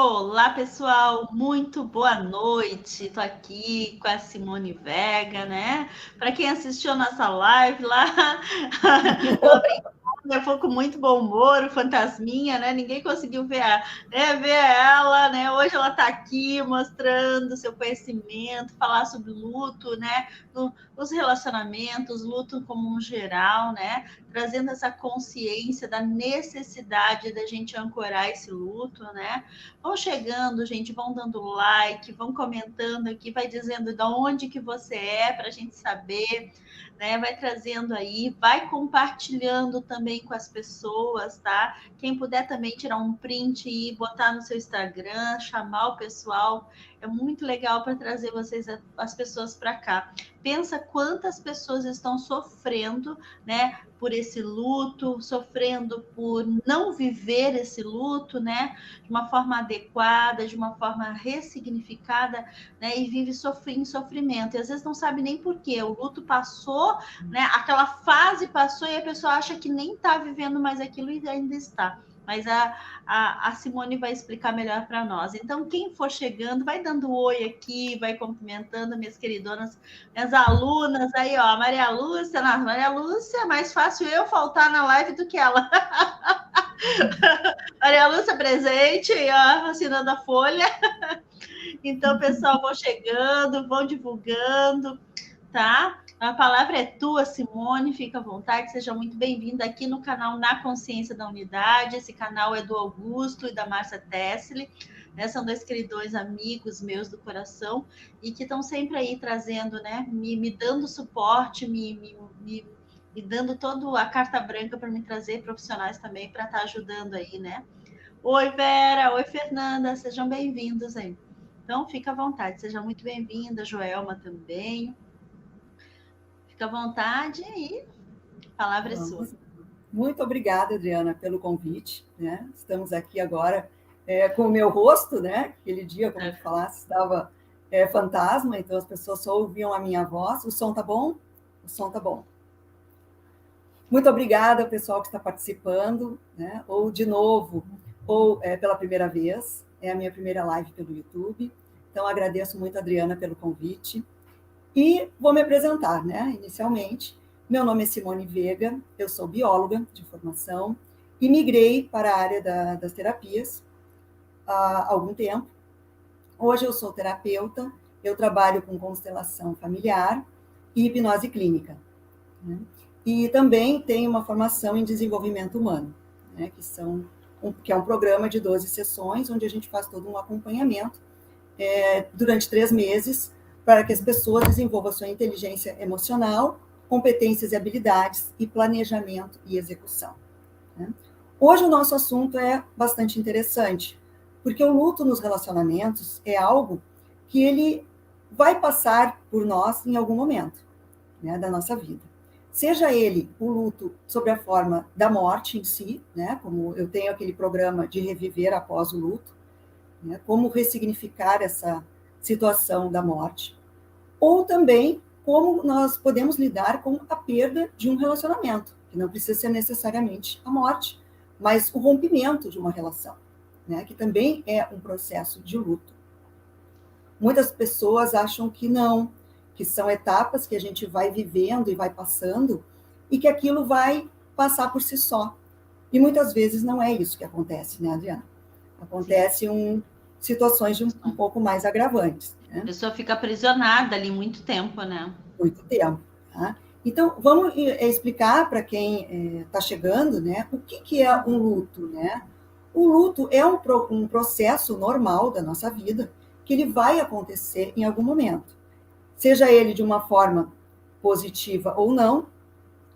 Olá, pessoal, muito boa noite. Estou aqui com a Simone Vega, né? Para quem assistiu a nossa live lá, ela foi com muito bom humor, o Fantasminha, né? Ninguém conseguiu ver ela, né? Hoje ela está aqui mostrando seu conhecimento, falar sobre luto, né? Os relacionamentos, luto como um geral, né? Trazendo essa consciência da necessidade da gente ancorar esse luto, né? Vão chegando, gente, vão dando like, vão comentando aqui, vai dizendo de onde que você é para a gente saber, né? Vai trazendo aí, vai compartilhando também com as pessoas, tá? Quem puder também tirar um print e botar no seu Instagram, chamar o pessoal, é muito legal para trazer as pessoas para cá. Pensa quantas pessoas estão sofrendo, né? Por esse luto, sofrendo por não viver esse luto, né? De uma forma adequada, de uma forma ressignificada, né? E vive em sofrimento. E às vezes não sabe nem por quê. O luto passou, né? Aquela fase passou e a pessoa acha que nem está vivendo mais aquilo e ainda está. Mas a Simone vai explicar melhor para nós. Então, quem for chegando, vai dando oi aqui, vai cumprimentando minhas queridonas, minhas alunas aí, ó, Maria Lúcia. Nossa, Maria Lúcia, é mais fácil eu faltar na live do que ela. Maria Lúcia presente, ó, assinando a folha. Então, pessoal, vão chegando, vão divulgando, tá? A palavra é tua, Simone, fica à vontade, seja muito bem-vinda aqui no canal Na Consciência da Unidade. Esse canal é do Augusto e da Márcia Tessli, né? São dois queridos amigos meus do coração e que estão sempre aí trazendo, né? Me dando suporte, me dando toda a carta branca para me trazer profissionais também para estar ajudando aí, né? Oi, Vera, oi, Fernanda, sejam bem-vindos aí. Então, fica à vontade, seja muito bem-vinda, Joelma também. Fica à vontade e a palavra é sua. Muito obrigada, Adriana, pelo convite, né? Estamos aqui agora com o meu rosto, né? Aquele dia, como tu falasse, estava fantasma, então as pessoas só ouviam a minha voz. O som tá bom? O som tá bom. Muito obrigada ao pessoal que está participando, né? Ou de novo, ou pela primeira vez. É a minha primeira live pelo YouTube. Então, agradeço muito a Adriana pelo convite. E vou me apresentar, né? Inicialmente, meu nome é Simone Vega, eu sou bióloga de formação e migrei para a área das terapias há algum tempo. Hoje eu sou terapeuta, eu trabalho com constelação familiar e hipnose clínica, né? E também tenho uma formação em desenvolvimento humano, né? Que é um programa de 12 sessões, onde a gente faz todo um acompanhamento durante 3 meses, para que as pessoas desenvolvam sua inteligência emocional, competências e habilidades, e planejamento e execução, né? Hoje o nosso assunto é bastante interessante, porque o luto nos relacionamentos é algo que ele vai passar por nós em algum momento, né, da nossa vida. Seja ele o luto sob a forma da morte em si, né, como eu tenho aquele programa de reviver após o luto, né, como ressignificar essa situação da morte, ou também como nós podemos lidar com a perda de um relacionamento, que não precisa ser necessariamente a morte, mas o rompimento de uma relação, né, que também é um processo de luto. Muitas pessoas acham que não, que são etapas que a gente vai vivendo e vai passando, e que aquilo vai passar por si só. E muitas vezes não é isso que acontece, né, Adriana? Acontece situações um pouco mais agravantes, né? A pessoa fica aprisionada ali muito tempo, né? Muito tempo, tá? Então, vamos explicar para quem está chegando, né, o que é um luto, né? O luto é um processo normal da nossa vida, que ele vai acontecer em algum momento. Seja ele de uma forma positiva ou não,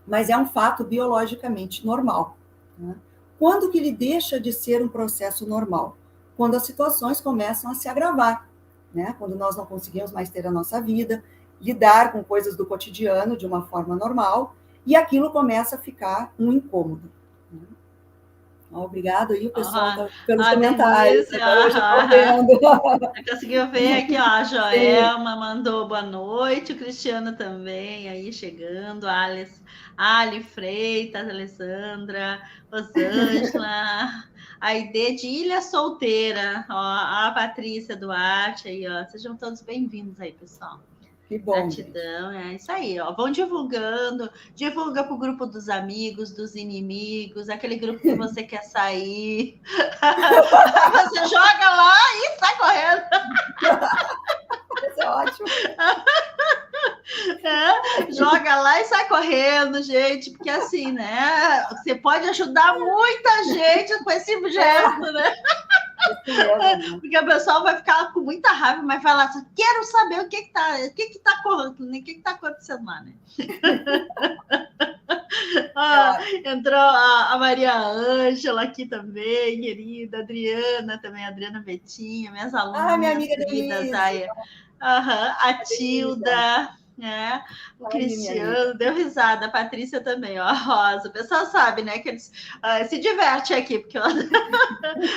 mas é um fato biologicamente normal, né? Quando que ele deixa de ser um processo normal? Quando as situações começam a se agravar, né? Quando nós não conseguimos mais ter a nossa vida, lidar com coisas do cotidiano de uma forma normal, e aquilo começa a ficar um incômodo. Obrigado aí, o pessoal, pelos comentários. Denise, Agora eu já estou vendo. Já conseguiu ver aqui, ó, a Joelma mandou boa noite, o Cristiano também aí chegando, Ali Freitas, Alessandra, Rosângela, a ideia de Ilha Solteira, ó, a Patrícia Duarte aí, ó. Sejam todos bem-vindos aí, pessoal. Que bom. Gratidão, é isso aí, ó. Vão divulgando, divulga para o grupo dos amigos, dos inimigos, aquele grupo que você quer sair. Você joga lá e sai correndo. Isso é ótimo. Joga lá e sai correndo, gente, porque assim, né? Você pode ajudar muita gente com esse gesto, né? Porque o pessoal vai ficar com muita raiva, mas vai lá, quero saber o que tá acontecendo lá, né? Entrou a Maria Ângela aqui também, querida, Adriana também, Adriana Betinha, minhas alunas, minha amiga queridas, a Tilda, né? O Cristiano deu risada, a Patrícia também, ó, a Rosa. O pessoal sabe, né? Que eles se diverte aqui, porque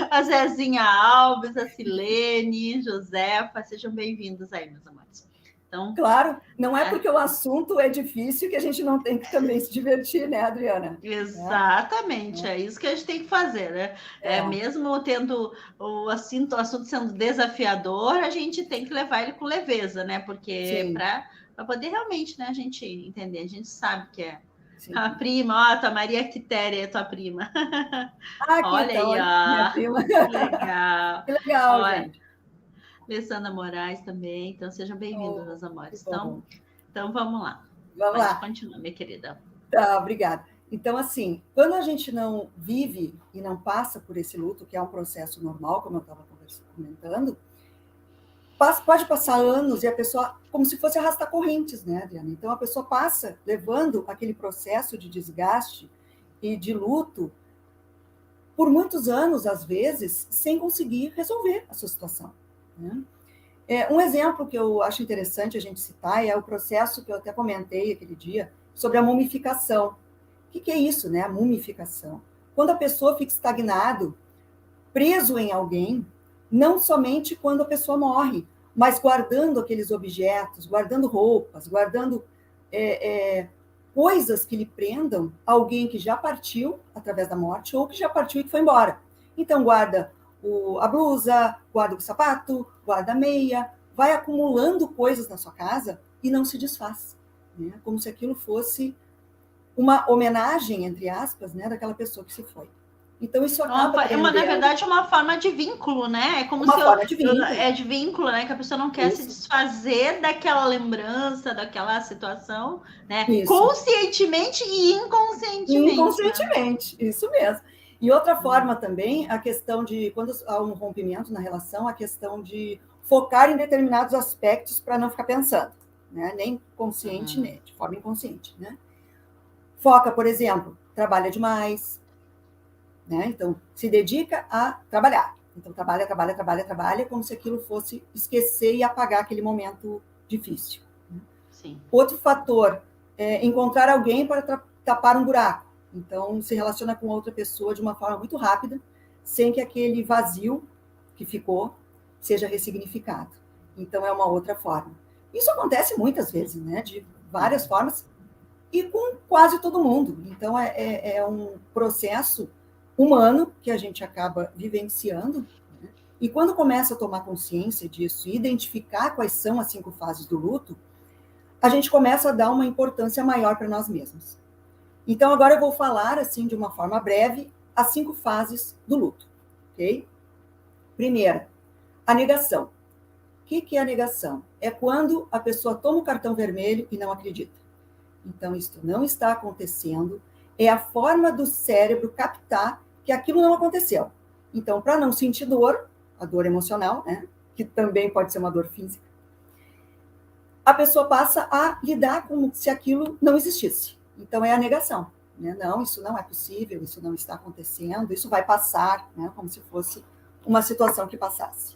a Zezinha Alves, a Silene, Josefa, sejam bem-vindos aí, meus amores. Então, claro, não é porque o assunto é difícil que a gente não tem que também se divertir, né, Adriana? Exatamente, é isso que a gente tem que fazer, né? Mesmo tendo o assunto sendo desafiador, a gente tem que levar ele com leveza, né? Porque para poder realmente, né, a gente entender, a gente sabe que é a prima, ó, tua Maria Quitéria é tua prima. Olha então, aí, ó. Minha prima. Que legal. Que legal, gente. Alessandra Moraes também, então sejam bem-vindos, meus amores. Então vamos lá. Vamos lá. Continua, minha querida. Tá, obrigada. Então, assim, quando a gente não vive e não passa por esse luto, que é um processo normal, como eu estava comentando, pode passar anos e a pessoa, como se fosse arrastar correntes, né, Adriana? Então, a pessoa passa levando aquele processo de desgaste e de luto por muitos anos, às vezes, sem conseguir resolver a sua situação, né? Um exemplo que eu acho interessante a gente citar é o processo que eu até comentei aquele dia sobre a mumificação. O que é isso, né? A mumificação. Quando a pessoa fica estagnado, preso em alguém, não somente quando a pessoa morre, mas guardando aqueles objetos, guardando roupas, guardando coisas que lhe prendam alguém que já partiu através da morte ou que já partiu e que foi embora. Então, guarda a blusa, guarda o sapato, guarda a meia, vai acumulando coisas na sua casa e não se desfaz, né? Como se aquilo fosse uma homenagem, entre aspas, né, daquela pessoa que se foi. Então, isso acaba... na verdade, uma forma de vínculo, né? É como uma forma de vínculo. É de vínculo, né? Que a pessoa não quer se desfazer daquela lembrança, daquela situação, né? Isso. Conscientemente e inconscientemente. Inconscientemente, né? Isso mesmo. E outra forma também, a questão de, quando há um rompimento na relação, a questão de focar em determinados aspectos para não ficar pensando, né? Nem consciente, nem de forma inconsciente, né? Foca, por exemplo, trabalha demais, né? Então, se dedica a trabalhar. Então, trabalha, como se aquilo fosse esquecer e apagar aquele momento difícil. Sim. Outro fator é encontrar alguém para tapar um buraco. Então, se relaciona com outra pessoa de uma forma muito rápida, sem que aquele vazio que ficou seja ressignificado. Então, é uma outra forma. Isso acontece muitas vezes, né? De várias formas, e com quase todo mundo. Então, é um processo humano que a gente acaba vivenciando, né? E quando começa a tomar consciência disso e identificar quais são as 5 fases do luto, a gente começa a dar uma importância maior para nós mesmos. Então, agora eu vou falar, assim, de uma forma breve, as 5 fases do luto, ok? Primeira, a negação. O que é a negação? É quando a pessoa toma o cartão vermelho e não acredita. Então, isso não está acontecendo, é a forma do cérebro captar que aquilo não aconteceu. Então, para não sentir dor, a dor emocional, né, que também pode ser uma dor física, a pessoa passa a lidar como se aquilo não existisse. Então, é a negação, né? Não, isso não é possível, isso não está acontecendo, isso vai passar, né? Como se fosse uma situação que passasse.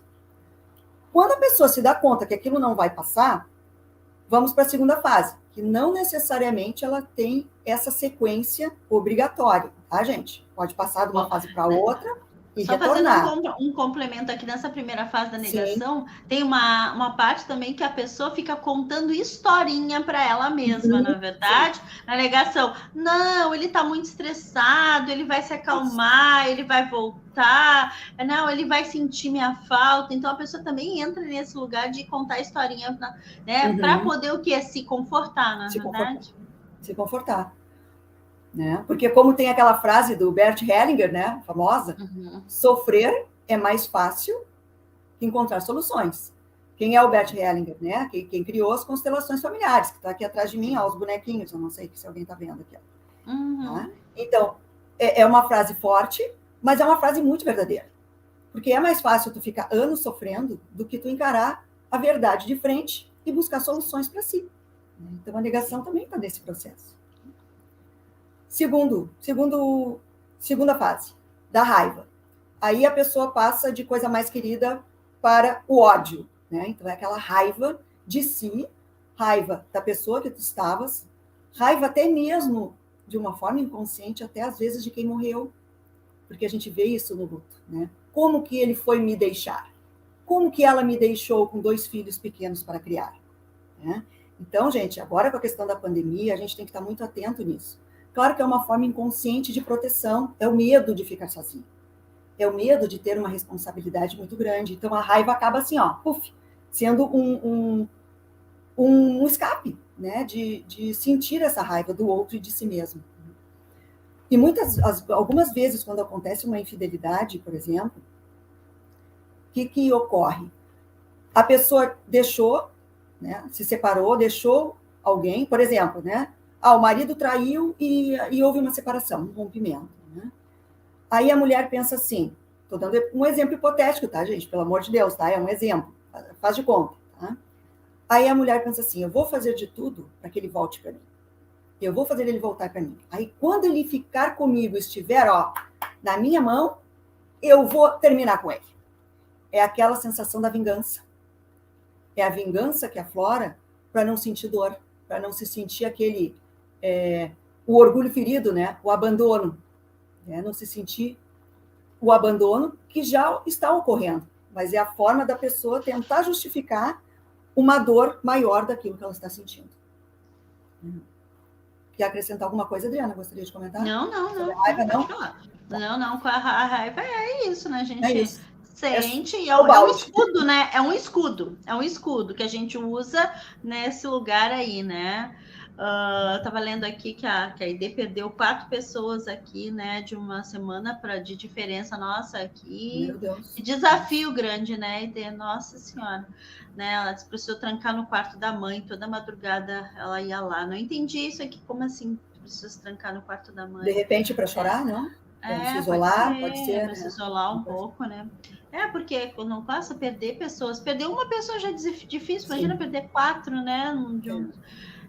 Quando a pessoa se dá conta que aquilo não vai passar, vamos para a segunda fase, que não necessariamente ela tem essa sequência obrigatória, tá, gente? Pode passar de uma fase para outra e Só retornar. fazendo um complemento aqui nessa primeira fase da negação, sim, tem uma parte também que a pessoa fica contando historinha para ela mesma, na verdade, sim, na negação. Não, ele está muito estressado, ele vai se acalmar, ele vai voltar, não, ele vai sentir minha falta. Então a pessoa também entra nesse lugar de contar historinha, né, para poder o quê? Se confortar, na verdade. Se confortar. Né? Porque como tem aquela frase do Bert Hellinger, né, famosa, sofrer é mais fácil que encontrar soluções. Quem é o Bert Hellinger, né? Quem criou as constelações familiares, que está aqui atrás de mim, ó, os bonequinhos, eu não sei se alguém está vendo aqui. Tá? Então, é uma frase forte, mas é uma frase muito verdadeira. Porque é mais fácil tu ficar anos sofrendo do que tu encarar a verdade de frente e buscar soluções para si. Então, a negação também está nesse processo. Segunda fase, da raiva. Aí a pessoa passa de coisa mais querida para o ódio, né? Então é aquela raiva de si, raiva da pessoa que tu estavas, raiva até mesmo de uma forma inconsciente, até às vezes de quem morreu, porque a gente vê isso no luto, né? Como que ele foi me deixar? Como que ela me deixou com 2 filhos pequenos para criar? Né? Então, gente, agora com a questão da pandemia, a gente tem que estar muito atento nisso. Claro que é uma forma inconsciente de proteção, é o medo de ficar sozinho. É o medo de ter uma responsabilidade muito grande. Então, a raiva acaba assim, ó, puf, sendo um escape, né, de sentir essa raiva do outro e de si mesmo. E algumas vezes, quando acontece uma infidelidade, por exemplo, o que ocorre? A pessoa deixou, né, se separou, deixou alguém, por exemplo, né, o marido traiu e houve uma separação, um rompimento. Né? Aí a mulher pensa assim, estou dando um exemplo hipotético, tá, gente? Pelo amor de Deus, tá? É um exemplo, faz de conta. Tá? Aí a mulher pensa assim, eu vou fazer de tudo para que ele volte para mim. Eu vou fazer ele voltar para mim. Aí quando ele ficar comigo, estiver, ó, na minha mão, eu vou terminar com ele. É aquela sensação da vingança. É a vingança que aflora para não sentir dor, para não se sentir aquele... o orgulho ferido, né? O abandono. Né? Não se sentir o abandono que já está ocorrendo. Mas é a forma da pessoa tentar justificar uma dor maior daquilo que ela está sentindo. Quer acrescentar alguma coisa, Adriana? Gostaria de comentar? Não. Raiva, não, com a raiva é isso, né? A gente sente, é um escudo, né? É um escudo que a gente usa nesse lugar aí, né? Tava lendo aqui que a ID perdeu 4 pessoas aqui, né? De uma semana de diferença nossa aqui. Meu Deus. Que desafio grande, né? ID, nossa senhora. Né? Ela precisou trancar no quarto da mãe, toda madrugada ela ia lá. Não entendi isso aqui, como assim? Precisa se trancar no quarto da mãe. De repente para chorar, não? Para se isolar, pode ser. Para se isolar um pouco, né? Porque quando passa a perder pessoas, perder uma pessoa já é difícil, imagina perder 4, né?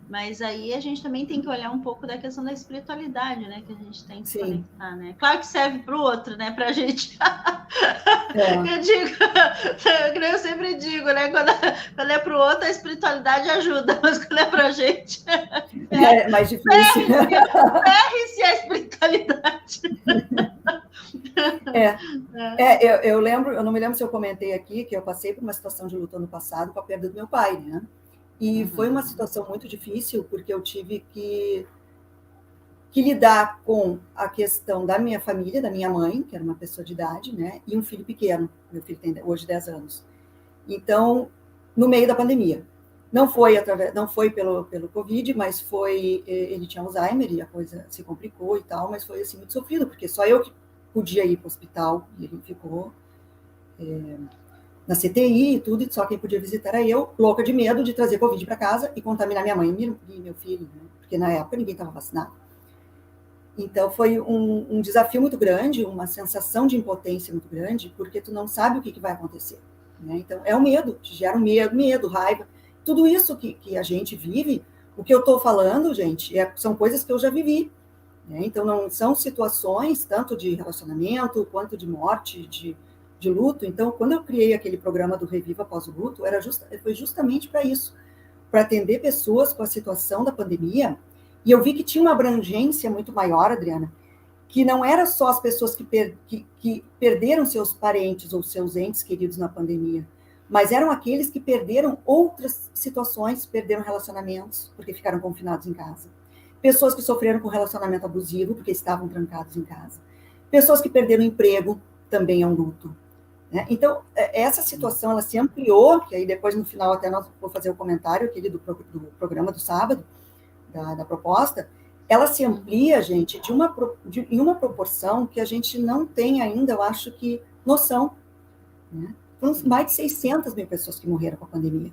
Mas aí a gente também tem que olhar um pouco da questão da espiritualidade, né? Que a gente tem que se conectar, né? Claro que serve para o outro, né? Para a gente. Eu sempre digo, né? Quando é para o outro, a espiritualidade ajuda, mas quando é para a gente. É mais difícil. Ferre-se a espiritualidade. Eu lembro, eu não me lembro se eu comentei aqui que eu passei por uma situação de luto ano passado com a perda do meu pai, né? E foi uma situação muito difícil, porque eu tive que lidar com a questão da minha família, da minha mãe, que era uma pessoa de idade, né? E um filho pequeno. Meu filho tem hoje 10 anos. Então, no meio da pandemia. Não foi pelo Covid, mas ele tinha Alzheimer e a coisa se complicou e tal, mas foi assim muito sofrido, porque só eu que podia ir para o hospital e ele ficou... na CTI e tudo, só quem podia visitar era eu, louca de medo de trazer Covid para casa e contaminar minha mãe e meu filho, né? Porque na época ninguém estava vacinado. Então foi um desafio muito grande, uma sensação de impotência muito grande, porque tu não sabe o que vai acontecer. Né? Então é o medo, te gera um medo, raiva, tudo isso que a gente vive. O que eu estou falando, gente, são coisas que eu já vivi. Né? Então não são situações tanto de relacionamento quanto de morte, de luto. Então, quando eu criei aquele programa do Reviva Após o Luto, foi justamente para isso, para atender pessoas com a situação da pandemia, e eu vi que tinha uma abrangência muito maior, Adriana, que não era só as pessoas que perderam seus parentes ou seus entes queridos na pandemia, mas eram aqueles que perderam outras situações, perderam relacionamentos, porque ficaram confinados em casa. Pessoas que sofreram com relacionamento abusivo, porque estavam trancados em casa. Pessoas que perderam emprego, também é um luto. Né? Então, essa situação, ela se ampliou, que aí depois, no final, até nós vou fazer o comentário aquele do programa do sábado, da proposta, ela se amplia, gente, em uma proporção que a gente não tem ainda, eu acho que, noção. Né? Foram mais de 600 mil pessoas que morreram com a pandemia.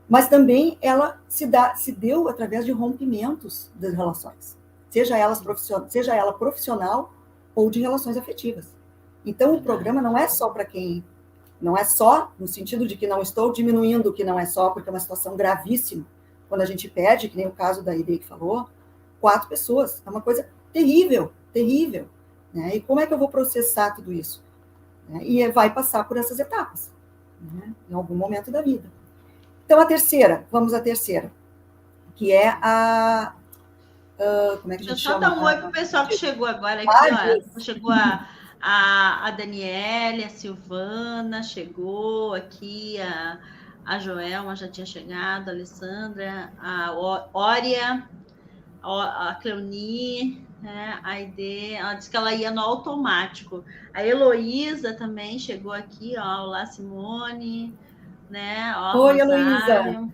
Mas também ela se deu através de rompimentos das relações, seja ela profissional ou de relações afetivas. Então, o programa não é só para quem... Não é só no sentido de que não estou diminuindo o que não é só, porque é uma situação gravíssima. Quando a gente perde, que nem o caso da Ide que falou, 4 pessoas. É uma coisa terrível, terrível. Né? E como é que eu vou processar tudo isso? E vai passar por essas etapas, né? Em algum momento da vida. Então, vamos à terceira, que é como é que a gente chama? Deixa eu só dar um oi para o pessoal que chegou agora aqui, ó. Chegou a Daniele, a Silvana, chegou aqui, a Joelma já tinha chegado, a Alessandra, a Ória, a Cleoni, né, a Aide, ela disse que ela ia no automático. A Heloísa também chegou aqui, ó, olá Simone, né? Ó, oi, Heloísa.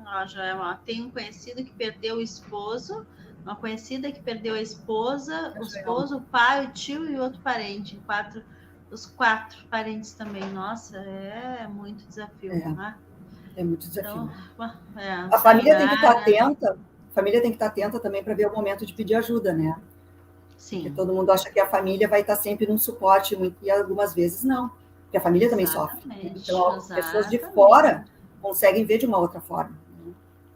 Ó, Joelma, tem um conhecido que perdeu o esposo, uma conhecida que perdeu a esposa, o esposo, o pai, o tio e outro parente. Os 4 parentes também. Nossa, é muito desafio. Né? É muito desafio. Então, a família tem que estar atenta. A família tem que estar atenta também para ver o momento de pedir ajuda, né? Sim. Porque todo mundo acha que a família vai estar sempre num suporte, e algumas vezes não. Porque a família também sofre. Então, as pessoas de fora conseguem ver de uma outra forma.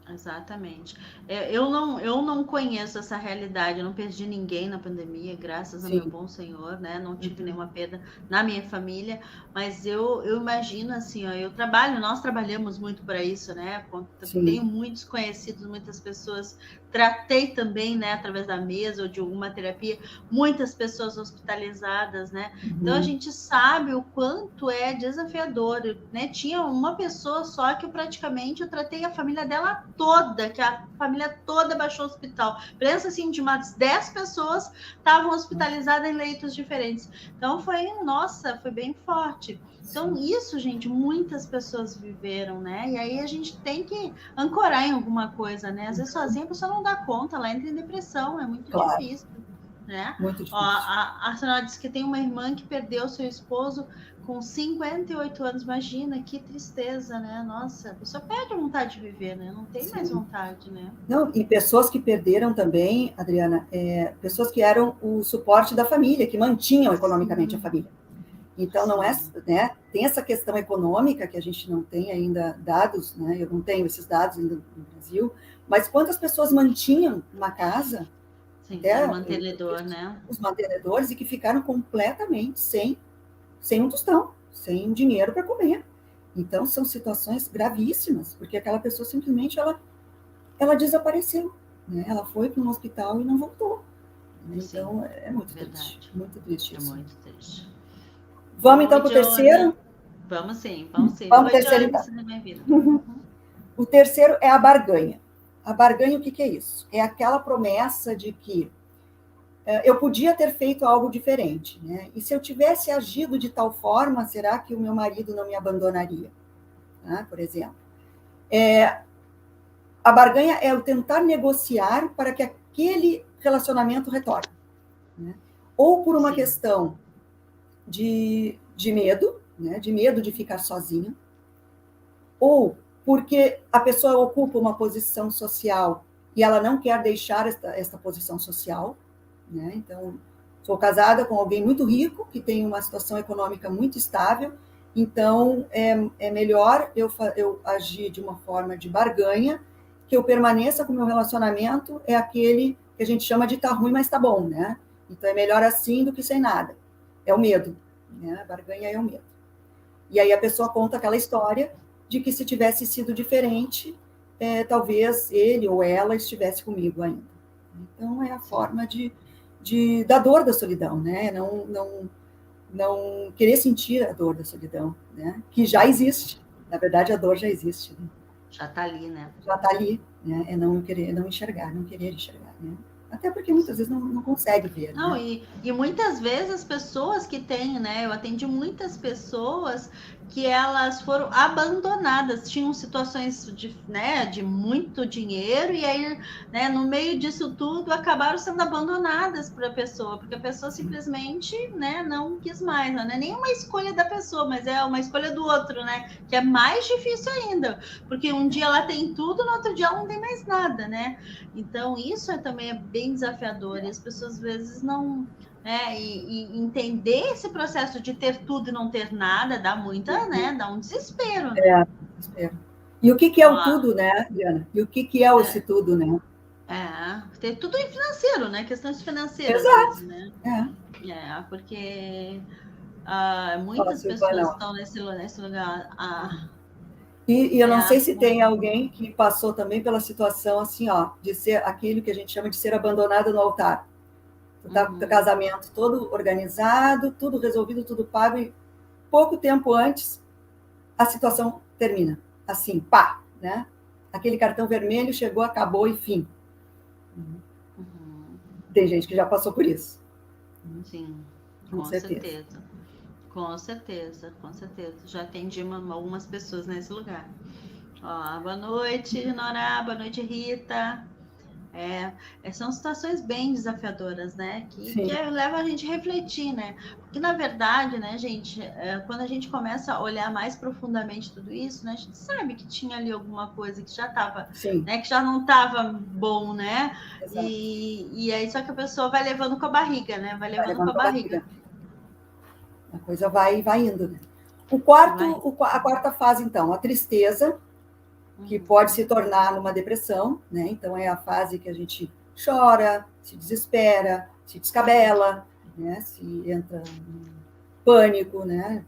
Exatamente. Eu não conheço essa realidade, eu não perdi ninguém na pandemia, graças ao meu bom Senhor, né? Não tive nenhuma perda na minha família, mas eu imagino assim, ó, nós trabalhamos muito para isso, né? Tenho muitos conhecidos, muitas pessoas, tratei também, né, através da mesa ou de alguma terapia, muitas pessoas hospitalizadas, né? Então a gente sabe o quanto é desafiador, né? Tinha uma pessoa só que eu tratei a família dela toda, que a família toda baixou o hospital. Pensa assim, de umas 10 pessoas estavam hospitalizadas em leitos diferentes. Então foi bem forte. Então isso, gente, muitas pessoas viveram, né? E aí a gente tem que ancorar em alguma coisa, né? Às vezes sozinha a pessoa não dá conta, ela entra em depressão, é muito difícil. Né? Muito difícil. Ó, a senhora disse que tem uma irmã que perdeu seu esposo com 58 anos. Imagina, que tristeza, né? Nossa, a pessoa perde a vontade de viver, né? Não tem mais vontade, né? Não, e pessoas que perderam também, Adriana, pessoas que eram o suporte da família, que mantinham economicamente a família. Então, não é, né? Tem essa questão econômica que a gente não tem ainda dados, né? Eu não tenho esses dados ainda no Brasil, mas quantas pessoas mantinham uma casa? Sim, o mantenedor, né? Os mantenedores, e que ficaram completamente sem um tostão, sem dinheiro para comer. Então, são situações gravíssimas, porque aquela pessoa simplesmente ela desapareceu. Né? Ela foi para um hospital e não voltou. Então, é muito triste. Muito triste isso. É muito triste. Vamos então para o terceiro? Vamos sim. Vamos para o terceiro, então. O terceiro é a barganha. A barganha, o que é isso? É aquela promessa de que eu podia ter feito algo diferente, né? E se eu tivesse agido de tal forma, será que o meu marido não me abandonaria? Por exemplo. A barganha é o tentar negociar para que aquele relacionamento retorne. Né? Ou por uma questão de medo, né? De medo de ficar sozinha, ou porque a pessoa ocupa uma posição social e ela não quer deixar esta posição social. Né? Então, sou casada com alguém muito rico, que tem uma situação econômica muito estável, então é melhor eu agir de uma forma de barganha, que eu permaneça com o meu relacionamento, é aquele que a gente chama de tá ruim, mas tá bom, né? Então, é melhor assim do que sem nada. É o medo, né? A barganha é o medo. E aí a pessoa conta aquela história de que se tivesse sido diferente, talvez ele ou ela estivesse comigo ainda. Então, é a forma de da dor da solidão, né? Não querer sentir a dor da solidão, né? Que já existe. Na verdade, a dor já existe. Né? Já está ali, né? Já está ali, né? É não querer, não enxergar, não querer enxergar, né? Até porque muitas vezes não consegue ver. Não, né? e muitas vezes as pessoas que têm, né? Eu atendi muitas pessoas que elas foram abandonadas, tinham situações de muito dinheiro, e aí, né, no meio disso tudo, acabaram sendo abandonadas por a pessoa, porque a pessoa simplesmente, né, não quis mais, não é nem uma escolha da pessoa, mas é uma escolha do outro, né? Que é mais difícil ainda, porque um dia ela tem tudo, no outro dia ela não tem mais nada, né? Então, isso também é bem desafiador, e as pessoas às vezes não. E entender esse processo de ter tudo e não ter nada dá muita, né? Dá um desespero. Né? Desespero. E o que é o tudo, né, Diana? E o que é esse tudo, né? Ter tudo em financeiro, né? Questões financeiras. Exato. Mesmo, né? Porque muitas Silvana, pessoas estão nesse lugar. E eu não sei se tem alguém que passou também pela situação assim, ó, de ser aquilo que a gente chama de ser abandonada no altar. Tu tá com o casamento todo organizado, tudo resolvido, tudo pago, e pouco tempo antes a situação termina. Assim, pá, né? Aquele cartão vermelho chegou, acabou e fim. Tem gente que já passou por isso. Sim, com certeza. Com certeza. Já atendi algumas pessoas nesse lugar. Boa noite, Nora. Boa noite, Rita. São situações bem desafiadoras, né? Que levam a gente a refletir, né? Porque, na verdade, né, gente, quando a gente começa a olhar mais profundamente tudo isso, né, a gente sabe que tinha ali alguma coisa que já estava, né, que já não estava bom, né? E aí só que a pessoa vai levando com a barriga, né? Vai levando com a barriga. A coisa vai indo, né? A quarta fase, então, a tristeza, que pode se tornar numa depressão, né? Então, é a fase que a gente chora, se desespera, se descabela, né? Se entra em pânico, né?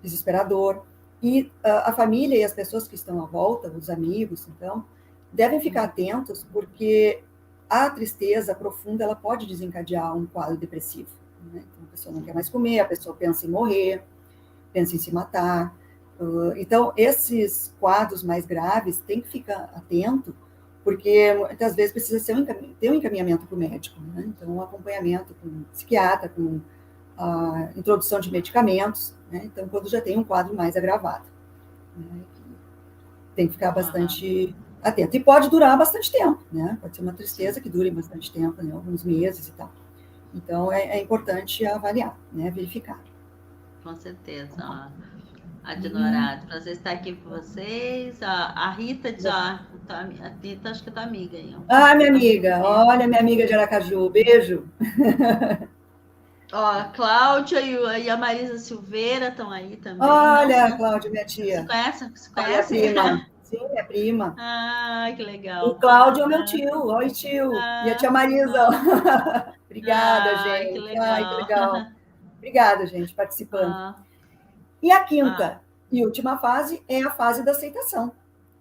Desesperador. E a família e as pessoas que estão à volta, os amigos, então, devem ficar atentos, porque a tristeza profunda, ela pode desencadear um quadro depressivo. Né? Então, a pessoa não quer mais comer, a pessoa pensa em morrer, pensa em se matar. Então, esses quadros mais graves tem que ficar atento, porque muitas vezes precisa ter um encaminhamento para o médico. Né? Então, um acompanhamento com um psiquiatra, com a introdução de medicamentos. Né? Então, quando já tem um quadro mais agravado. Né? Tem que ficar bastante atento. E pode durar bastante tempo. Né? Pode ser uma tristeza que dure bastante tempo, né? Alguns meses e tal. Então, é importante avaliar, né? Verificar. Com certeza. Adorado, prazer estar aqui com vocês. A Rita, a Rita, acho que é tua amiga aí. Minha amiga, olha, minha amiga de Aracaju, beijo. A Cláudia e a Marisa Silveira estão aí também. Olha, a Cláudia, minha tia. Se conhece? Prima. Sim, é prima. Que legal. O Cláudio é o meu tio. Oi, tio. E a tia Marisa. Obrigada, gente. Que legal. Que legal. Obrigada, gente, participando. E a quinta e última fase é a fase da aceitação.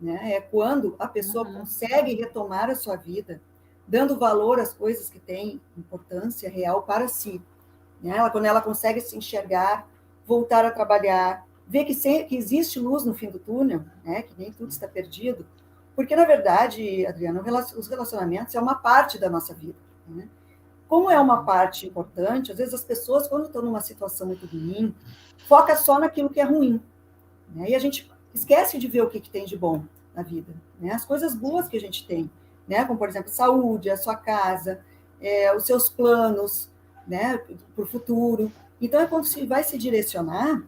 Né? É quando a pessoa consegue retomar a sua vida, dando valor às coisas que têm importância real para si. Né? Quando ela consegue se enxergar, voltar a trabalhar, ver que existe luz no fim do túnel, né? Que nem tudo está perdido. Porque, na verdade, Adriana, os relacionamentos é uma parte da nossa vida. Né? Como é uma parte importante, às vezes as pessoas, quando estão numa situação muito ruim, foca só naquilo que é ruim. Né? E a gente esquece de ver o que tem de bom na vida. Né? As coisas boas que a gente tem. Né? Como, por exemplo, saúde, a sua casa, os seus planos, né? Para o futuro. Então, é quando você vai se direcionar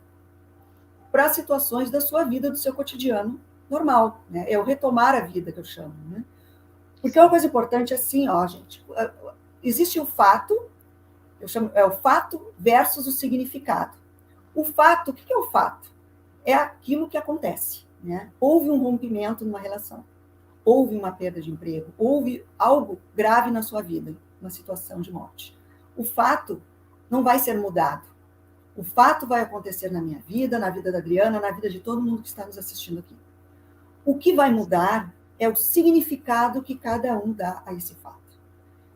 para situações da sua vida, do seu cotidiano normal. Né? É o retomar a vida, que eu chamo. Né? Porque uma coisa importante é assim, gente, existe o fato, eu chamo, o fato versus o significado. O fato, o que é o fato? É aquilo que acontece. Né? Houve um rompimento numa relação, houve uma perda de emprego, houve algo grave na sua vida, uma situação de morte. O fato não vai ser mudado. O fato vai acontecer na minha vida, na vida da Adriana, na vida de todo mundo que está nos assistindo aqui. O que vai mudar é o significado que cada um dá a esse fato.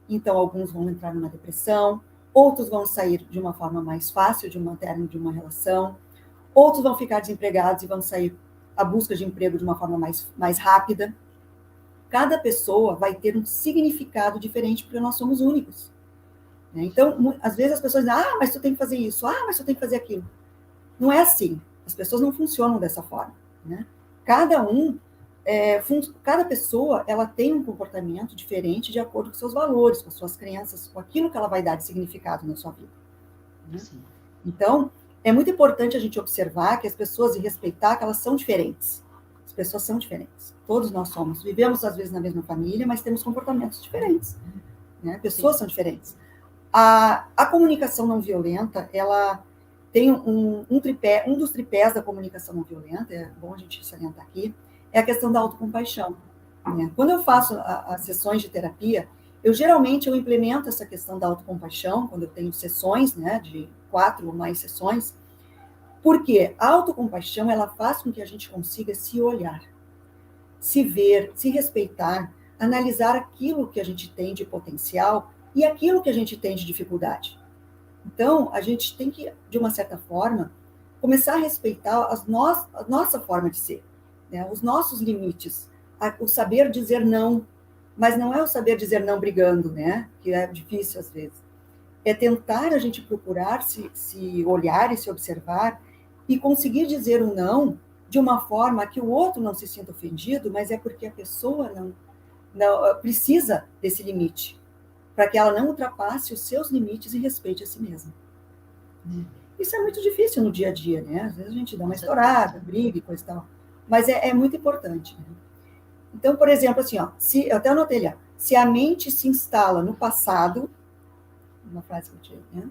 então alguns vão entrar numa depressão, outros vão sair de uma forma mais fácil de um término de uma relação, outros vão ficar desempregados e vão sair à busca de emprego de uma forma mais rápida. Cada pessoa vai ter um significado diferente, porque nós somos únicos. Então, às vezes as pessoas dizem, mas tu tem que fazer isso, mas tu tem que fazer aquilo. Não é assim. As pessoas não funcionam dessa forma. Né? Cada pessoa, ela tem um comportamento diferente de acordo com seus valores, com suas crenças, com aquilo que ela vai dar de significado na sua vida. Né? Então, é muito importante a gente observar que as pessoas e respeitar que elas são diferentes. As pessoas são diferentes. Todos nós somos. Vivemos, às vezes, na mesma família, mas temos comportamentos diferentes. Né? Pessoas são diferentes. A comunicação não violenta, ela tem um tripé, um dos tripés da comunicação não violenta, é bom a gente salientar aqui, é a questão da autocompaixão. Né? Quando eu faço as sessões de terapia, geralmente eu implemento essa questão da autocompaixão, quando eu tenho sessões, né, de 4 ou mais sessões, porque a autocompaixão, ela faz com que a gente consiga se olhar, se ver, se respeitar, analisar aquilo que a gente tem de potencial e aquilo que a gente tem de dificuldade. Então, a gente tem que, de uma certa forma, começar a respeitar a nossa forma de ser, né? Os nossos limites, o saber dizer não, mas não é o saber dizer não brigando, né? Que é difícil às vezes. É tentar a gente procurar se olhar e se observar e conseguir dizer um não de uma forma que o outro não se sinta ofendido, mas é porque a pessoa não precisa desse limite, para que ela não ultrapasse os seus limites e respeite a si mesma. Isso é muito difícil no dia a dia, né? Às vezes a gente dá uma estourada, briga e coisa e tal, mas é muito importante. Né? Então, por exemplo, assim, eu até anotei ali, se a mente se instala no passado, uma frase que eu tive, né?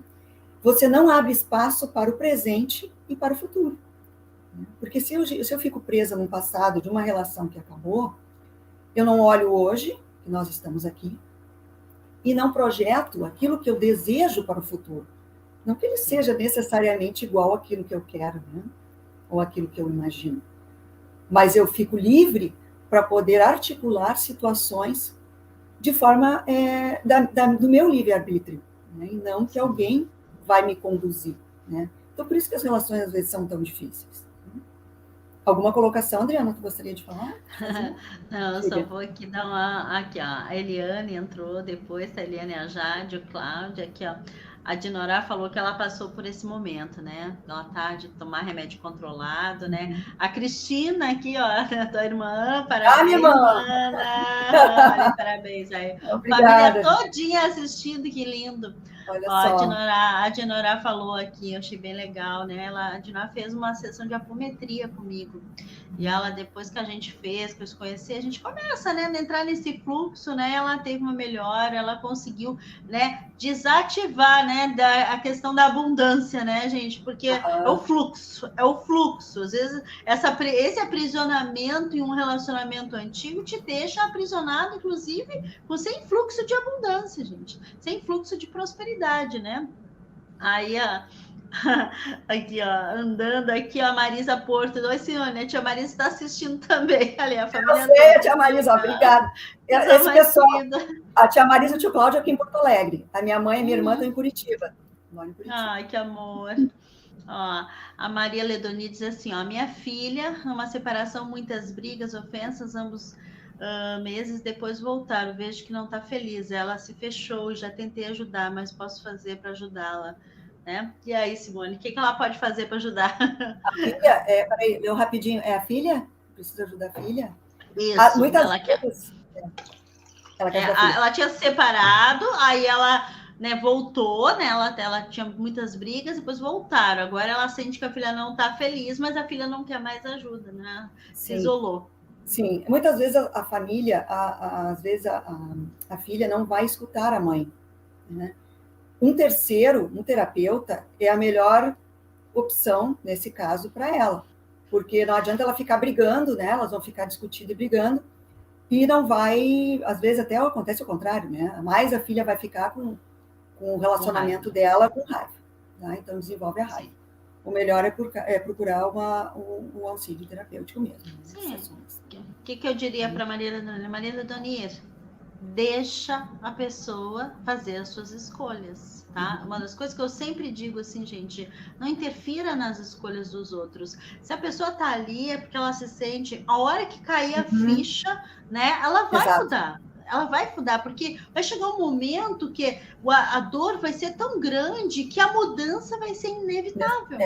Você não abre espaço para o presente e para o futuro. Porque se eu fico presa no passado de uma relação que acabou, eu não olho hoje, que nós estamos aqui, e não projeto aquilo que eu desejo para o futuro. Não que ele seja necessariamente igual àquilo que eu quero, né? Ou aquilo que eu imagino. Mas eu fico livre para poder articular situações de forma do meu livre-arbítrio, né? E não que alguém vai me conduzir. Né? Então, por isso que as relações, às vezes, são tão difíceis. Alguma colocação, Adriana, que gostaria de falar? Não, só vou aqui dar uma... Aqui, ó, a Eliane entrou depois, a Eliane, a Jade, o Cláudio, aqui, ó. A Dinorá falou que ela passou por esse momento, né? Ela tá de tomar remédio controlado, né? A Cristina aqui, ó, tua irmã, parabéns, minha irmã. Ana, parabéns aí. Obrigada. Família todinha assistindo, que lindo. Olha ó, só. A Dinorá falou aqui, eu achei bem legal, né? A Dinorá fez uma sessão de apometria comigo. E ela, depois que a gente fez, que eu conheci, a gente começa, né, a entrar nesse fluxo, né? Ela teve uma melhora, ela conseguiu, né, desativar, né, a questão da abundância, né, gente? Porque é o fluxo, é o fluxo. Às vezes, esse aprisionamento em um relacionamento antigo te deixa aprisionado, inclusive, sem fluxo de abundância, gente. Sem fluxo de prosperidade, né? Aí, aqui, ó, andando aqui, ó, a Marisa Porto. Oi, senhora, a tia Marisa está assistindo também. Ali, a família. Eu sei, tia Marisa, obrigada. Esse pessoal, a tia Marisa e o tio Cláudio aqui em Porto Alegre. A minha mãe e minha irmã estão em Curitiba. Ai, que amor. Ó, a Maria Ledoni diz assim, ó, minha filha, numa separação, muitas brigas, ofensas, ambos meses depois voltaram. Vejo que não está feliz. Ela se fechou, já tentei ajudar, mas posso fazer para ajudá-la. Né? E aí, Simone, o que ela pode fazer para ajudar? A filha, peraí, eu rapidinho, é a filha? Precisa ajudar a filha? Isso, muitas vezes. Ela tinha separado, aí ela, né, voltou, né? Ela tinha muitas brigas, depois voltaram. Agora ela sente que a filha não está feliz, mas a filha não quer mais ajuda, né? Se isolou. Sim, muitas vezes a família, às vezes a filha não vai escutar a mãe, né? Um terapeuta, é a melhor opção, nesse caso, para ela. Porque não adianta ela ficar brigando, né? Elas vão ficar discutindo e brigando, e não vai, às vezes até acontece o contrário, né? Mais a filha vai ficar com o relacionamento dela com raiva. Tá? Então, desenvolve a raiva. O melhor é procurar um auxílio terapêutico mesmo. Sim. O que eu diria para Maria Ledonir? deixa a pessoa fazer as suas escolhas, tá? Uma das coisas que eu sempre digo assim, gente, não interfira nas escolhas dos outros. Se a pessoa tá ali é porque ela se sente, a hora que cair a ficha, né, ela vai mudar. Ela vai mudar, porque vai chegar um momento que a dor vai ser tão grande que a mudança vai ser inevitável.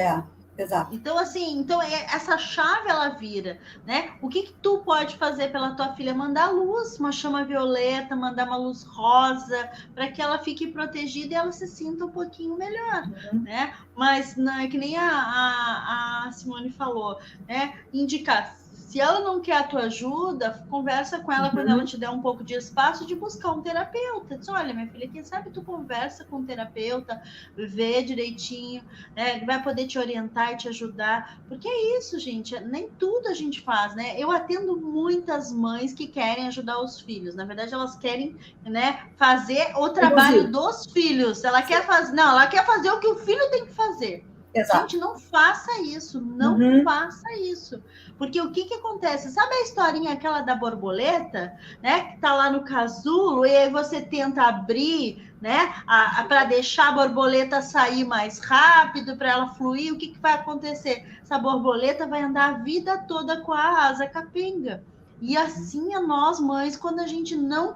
Exato. Então, assim, essa chave ela vira, né? O que tu pode fazer pela tua filha? Mandar luz, uma chama violeta, mandar uma luz rosa, para que ela fique protegida e ela se sinta um pouquinho melhor, né? Mas não é que nem a Simone falou, né? Indicar. Se ela não quer a tua ajuda, conversa com ela quando ela te der um pouco de espaço de buscar um terapeuta. Diz, olha, minha filha, quem sabe tu conversa com o terapeuta, vê direitinho, né? Ele vai poder te orientar e te ajudar. Porque é isso, gente. Nem tudo a gente faz, né? Eu atendo muitas mães que querem ajudar os filhos. Na verdade, elas querem, né, fazer o trabalho dos filhos. Ela quer fazer, não, ela quer fazer o que o filho tem que fazer. Exato. Gente, não faça isso, não faça isso. Porque o que acontece? Sabe a historinha aquela da borboleta, né? Que tá lá no casulo e aí você tenta abrir, né? Para deixar a borboleta sair mais rápido, para ela fluir. O que vai acontecer? Essa borboleta vai andar a vida toda com a asa capenga. E assim é nós, mães, quando a gente não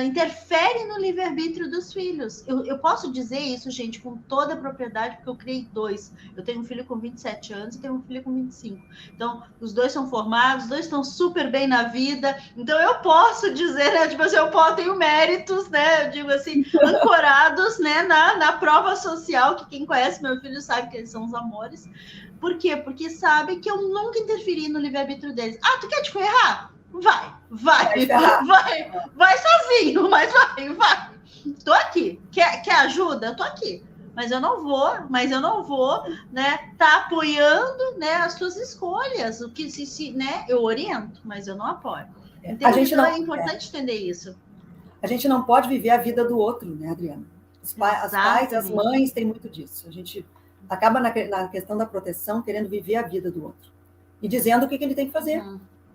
interfere no livre-arbítrio dos filhos. Eu posso dizer isso, gente, com toda a propriedade, porque eu criei 2. Eu tenho um filho com 27 anos e tenho um filho com 25. Então, os 2 são formados, os 2 estão super bem na vida. Então, eu posso dizer, né, tipo assim, eu tenho méritos, né, eu digo assim, ancorados, né, na prova social, que quem conhece meu filho sabe que eles são os amores. Por quê? Porque sabe que eu nunca interferi no livre-arbítrio deles. Ah, tu quer te ferrar? Vai sozinho, mas vai. Tô aqui. Quer ajuda? Eu tô aqui. Mas eu não vou, né, tá apoiando, né, as suas escolhas. O que né, eu oriento, mas eu não apoio. Então, é importante entender isso. A gente não pode viver a vida do outro, né, Adriana? As pais, as mães têm muito disso. A gente acaba na questão da proteção querendo viver a vida do outro e dizendo o que ele tem que fazer.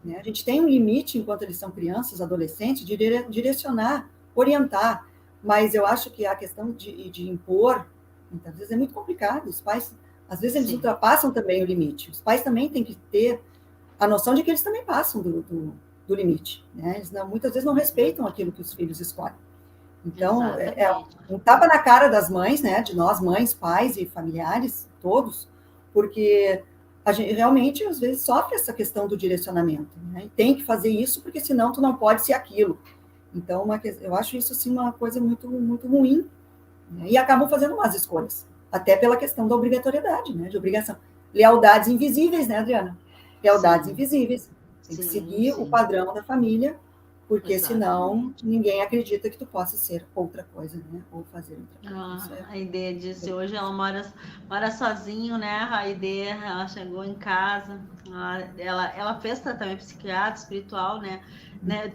Né? A gente tem um limite, enquanto eles são crianças, adolescentes, de direcionar, orientar, mas eu acho que a questão de impor, muitas vezes é muito complicado. Os pais, às vezes, eles ultrapassam também o limite. Os pais também têm que ter a noção de que eles também passam do limite. Né? Eles muitas vezes não respeitam aquilo que os filhos escolhem. Então, é um tapa na cara das mães, né? De nós, mães, pais e familiares, todos, porque a gente realmente, às vezes, sofre essa questão do direcionamento, né? E tem que fazer isso, porque senão tu não pode ser aquilo. Então, eu acho isso, assim, uma coisa muito, muito ruim, né? E acabam fazendo más escolhas, até pela questão da obrigatoriedade, né? De obrigação. Lealdades invisíveis, né, Adriana? Lealdades invisíveis. Tem que seguir o padrão da família, porque senão ninguém acredita que tu possa ser outra coisa, né? Ou fazer outra coisa. A ideia disso, hoje ela mora sozinho, né? A ideia, ela chegou em casa, ela fez tratamento psiquiátrico, espiritual, né?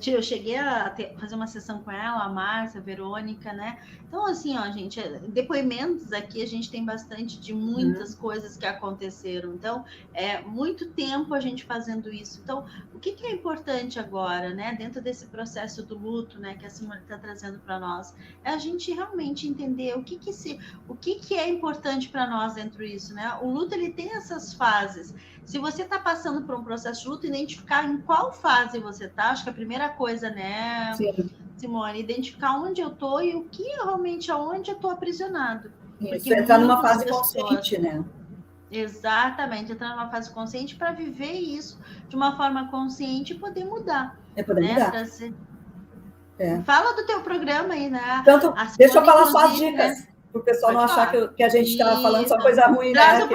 Eu cheguei a fazer uma sessão com ela, a Márcia, a Verônica, né? Então, assim, ó, gente, depoimentos aqui a gente tem bastante de muitas coisas que aconteceram. Então, muito tempo a gente fazendo isso. Então, o que é importante agora, né? Dentro desse processo do luto, né? Que a Simone está trazendo para nós, é a gente realmente entender o que é importante para nós dentro disso, né? O luto, ele tem essas fases. Se você está passando por um processo de luto, identificar em qual fase você está, acho que a primeira coisa, né, Simone, identificar onde eu estou e o que realmente, aonde eu estou aprisionado. Isso, entrar numa fase consciente, né? Exatamente, entrar numa fase consciente para viver isso de uma forma consciente e poder mudar. Poder mudar. Fala do teu programa aí, né? Tanto, deixa eu falar só as dicas. Né? Para o pessoal não achar que a gente está falando só coisa ruim, traz né?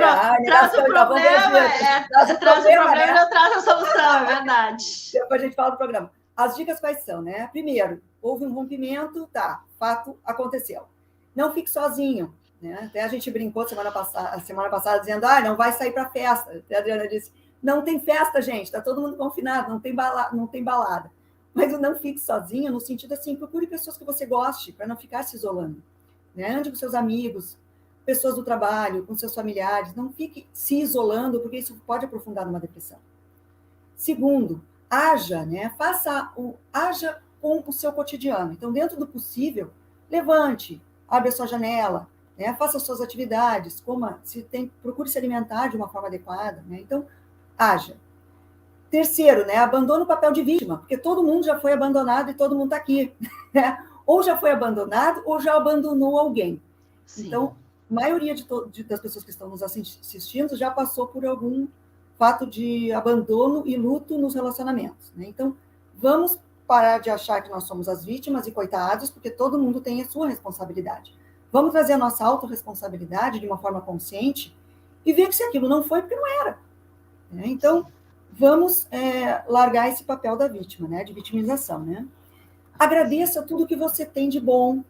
Traz o problema, traz o problema e eu trago a solução, é verdade. Depois a gente fala do programa. As dicas quais são, né? Primeiro, houve um rompimento, fato aconteceu. Não fique sozinho, né? Até a gente brincou semana passada dizendo, não vai sair para festa. Até a Adriana disse, não tem festa, gente, está todo mundo confinado, não tem balada. Mas não fique sozinho no sentido assim, procure pessoas que você goste, para não ficar se isolando. Né? Ande com seus amigos, pessoas do trabalho, com seus familiares, não fique se isolando, porque isso pode aprofundar numa depressão. Segundo, haja com o seu cotidiano. Então, dentro do possível, levante, abre a sua janela, né? Faça as suas atividades, coma, procure se alimentar de uma forma adequada, né? Então, haja. Terceiro, né? Abandone o papel de vítima, porque todo mundo já foi abandonado e todo mundo está aqui, né? Ou já foi abandonado ou já abandonou alguém. Sim. Então, a maioria das pessoas que estão nos assistindo já passou por algum fato de abandono e luto nos relacionamentos, né? Então, vamos parar de achar que nós somos as vítimas e coitados, porque todo mundo tem a sua responsabilidade. Vamos trazer a nossa autorresponsabilidade de uma forma consciente e ver que se aquilo não foi, porque não era, né? Então, vamos largar esse papel da vítima, né? De vitimização, né? Agradeça tudo que você tem de bom,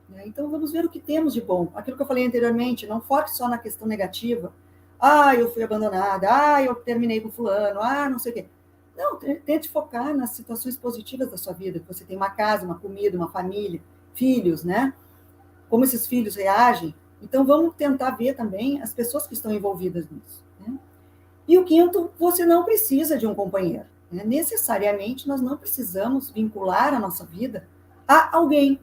né? Então, vamos ver o que temos de bom. Aquilo que eu falei anteriormente, não foque só na questão negativa. Ah, eu fui abandonada. Ah, eu terminei com fulano. Ah, não sei o quê. Não, tente focar nas situações positivas da sua vida. Que você tem uma casa, uma comida, uma família, filhos, né? Como esses filhos reagem. Então, vamos tentar ver também as pessoas que estão envolvidas nisso, né? E o quinto, você não precisa de um companheiro, né? Necessariamente, nós não precisamos vincular a nossa vida a alguém.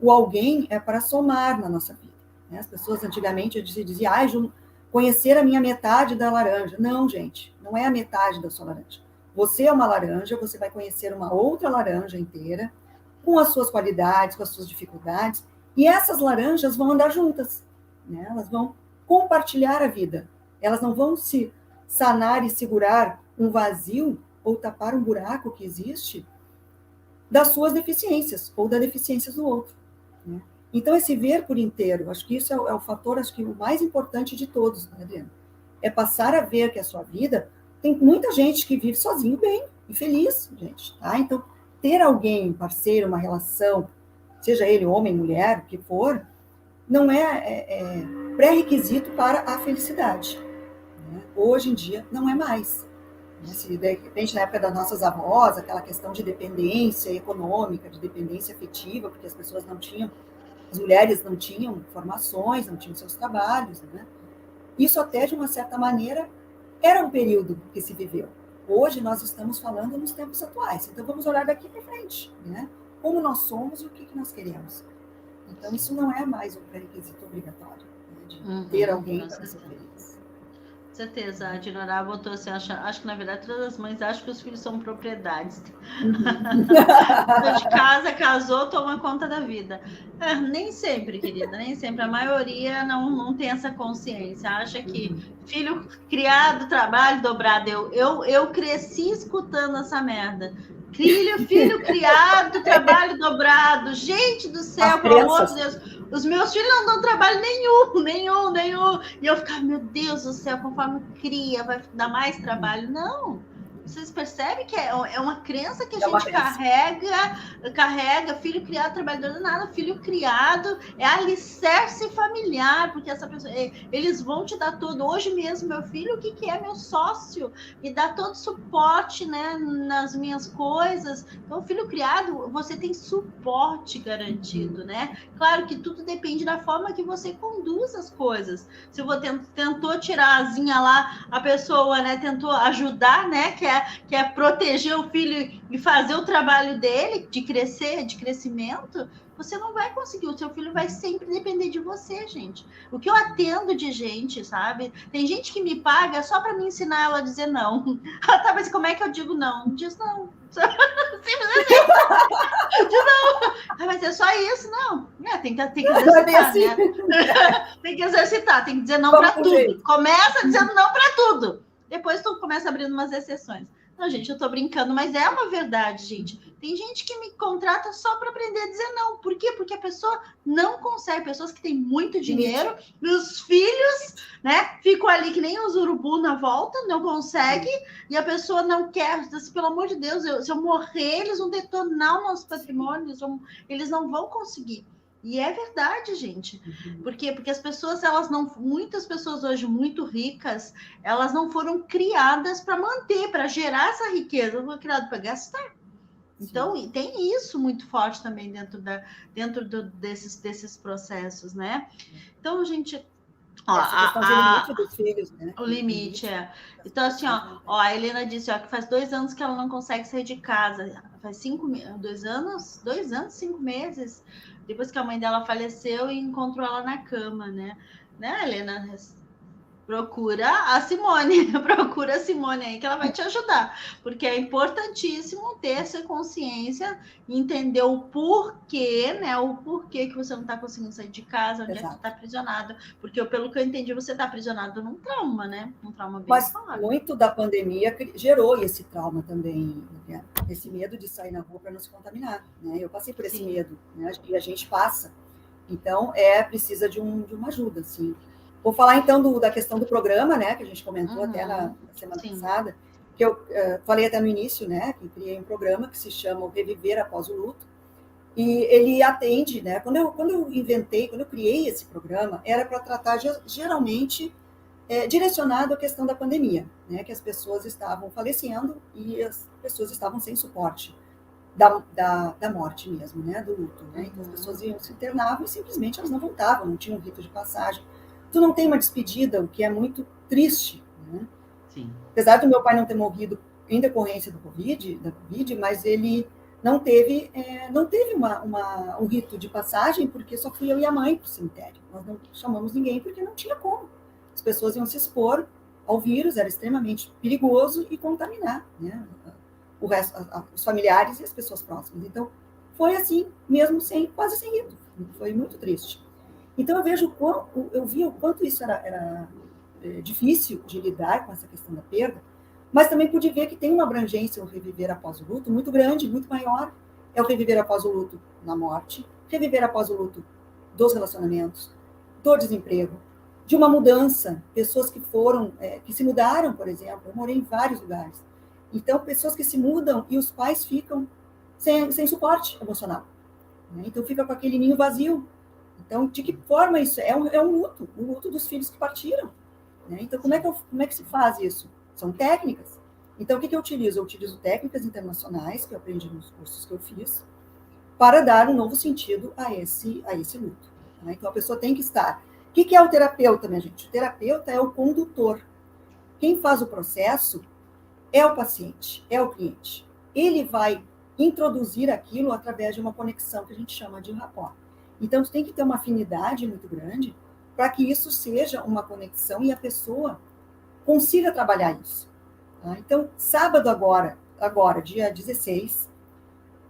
O alguém é para somar na nossa vida, né? As pessoas antigamente diziam, conhecer a minha metade da laranja. Não, gente, não é a metade da sua laranja. Você é uma laranja, você vai conhecer uma outra laranja inteira, com as suas qualidades, com as suas dificuldades, e essas laranjas vão andar juntas, né? Elas vão compartilhar a vida. Elas não vão se sanar e segurar um vazio ou tapar um buraco que existe das suas deficiências ou das deficiências do outro, né? Então, esse ver por inteiro, acho que isso é o fator, acho que o mais importante de todos, né, Adriana? É passar a ver que a sua vida tem muita gente que vive sozinho bem e feliz, gente, tá? Então, ter alguém, um parceiro, uma relação, seja ele homem, mulher, o que for, não é pré-requisito para a felicidade, né? Hoje em dia, não é mais. Se de repente, na época das nossas avós, aquela questão de dependência econômica, de dependência afetiva, porque as pessoas não tinham, as mulheres não tinham formações, não tinham seus trabalhos, né? Isso até, de uma certa maneira, era um período que se viveu. Hoje nós estamos falando nos tempos atuais, então vamos olhar daqui para frente, né? Como nós somos e o que nós queremos. Então, isso não é mais um pré-requisito obrigatório, né? De ter alguém para ser feliz. Com certeza, a Dinorá botou assim, acho que na verdade todas as mães acham que os filhos são propriedades. De casa, casou, toma conta da vida. Nem sempre, querida, nem sempre. A maioria não tem essa consciência, acha que filho criado, trabalho dobrado. Eu cresci escutando essa merda. Filho criado, trabalho dobrado. Gente do céu, pelo amor de Deus. Os meus filhos não dão trabalho nenhum. E eu ficava, meu Deus do céu, conforme cria, vai dar mais trabalho. Não. Vocês percebem que é uma crença que a gente carrega, filho criado, trabalhador nada, filho criado é alicerce familiar, porque essa pessoa, eles vão te dar tudo. Hoje mesmo, meu filho, o que é meu sócio? Me dá todo suporte, né, nas minhas coisas. Então, filho criado, você tem suporte garantido, né? Claro que tudo depende da forma que você conduz as coisas. Se você tentou tirar a asinha lá, a pessoa, né, tentou ajudar, né, que é proteger o filho e fazer o trabalho dele, de crescimento, você não vai conseguir. O seu filho vai sempre depender de você, gente. O que eu atendo de gente, sabe? Tem gente que me paga só para me ensinar ela a dizer não. Tá, mas como é que eu digo não? Diz não. Simplesmente. Diz não. Mas é só isso, não. Tem que exercitar, assim, né? Tem que exercitar, tem que dizer não para tudo. Começa dizendo não para tudo. Depois tu começa abrindo umas exceções. Não, gente, eu tô brincando, mas é uma verdade, gente. Tem gente que me contrata só para aprender a dizer não. Por quê? Porque a pessoa não consegue. Pessoas que têm muito dinheiro, os filhos, né, ficam ali que nem os urubu na volta, não consegue, e a pessoa não quer. Assim, pelo amor de Deus, se eu morrer, eles vão detonar o nosso patrimônio, eles não vão conseguir. E é verdade, gente. Por quê? Porque as pessoas, muitas pessoas hoje muito ricas, elas não foram criadas para manter, para gerar essa riqueza, elas foram criadas para gastar. Então, tem isso muito forte também dentro desses processos, né? Então, gente, Ó, essa questão de limite dos filhos, né? O limite, é. Então, assim, ó, a Helena disse, ó, que faz 2 anos que ela não consegue sair de casa. Faz 2 anos, 5 meses, depois que a mãe dela faleceu e encontrou ela na cama, né? Né, Helena? Procura a Simone, procura a Simone aí que ela vai te ajudar, porque é importantíssimo ter essa consciência, entender o porquê, né? O porquê que você não está conseguindo sair de casa, onde é que você está aprisionado, porque pelo que eu entendi, você está aprisionado num trauma, né? Um trauma bem Mas forte. muito da pandemia gerou esse trauma também, né? Esse medo de sair na rua para não se contaminar, né? Eu passei por esse medo, né? E a gente passa. Então, precisa de uma ajuda, assim. Vou falar, então, da questão do programa, né, que a gente comentou até na semana passada, que eu falei até no início, né, que eu criei um programa que se chama o Reviver Após o Luto, e ele atende, né, quando eu criei esse programa, era para tratar geralmente direcionado à questão da pandemia, né, que as pessoas estavam falecendo e as pessoas estavam sem suporte da morte mesmo, né, do luto, né? Então as pessoas iam se internavam e simplesmente elas não voltavam, não tinham um rito de passagem. Tu não tem uma despedida, o que é muito triste, né? Sim. Apesar do meu pai não ter morrido em decorrência da Covid, mas ele não teve um rito de passagem porque só fui eu e a mãe para o cemitério. Nós não chamamos ninguém porque não tinha como. As pessoas iam se expor ao vírus, era extremamente perigoso e contaminar, né? O resto, os familiares e as pessoas próximas. Então, foi assim, mesmo quase sem rito. Foi muito triste. Então, eu vi o quanto isso era difícil de lidar com essa questão da perda, mas também pude ver que tem uma abrangência, o reviver após o luto, muito grande, muito maior. É o reviver após o luto na morte, reviver após o luto dos relacionamentos, do desemprego, de uma mudança, pessoas que que se mudaram, por exemplo. Eu morei em vários lugares. Então, pessoas que se mudam e os pais ficam sem suporte emocional. Né? Então, fica com aquele ninho vazio. Então, de que forma isso? É um luto, o luto dos filhos que partiram. Né? Então, como é que se faz isso? São técnicas. Então, o que eu utilizo? Eu utilizo técnicas internacionais, que eu aprendi nos cursos que eu fiz, para dar um novo sentido a esse luto. Né? Então, a pessoa tem que estar... O que é o terapeuta, minha gente? O terapeuta é o condutor. Quem faz o processo é o paciente, é o cliente. Ele vai introduzir aquilo através de uma conexão que a gente chama de rapport. Então, tu tem que ter uma afinidade muito grande para que isso seja uma conexão e a pessoa consiga trabalhar isso. Tá? Então, sábado agora, dia 16,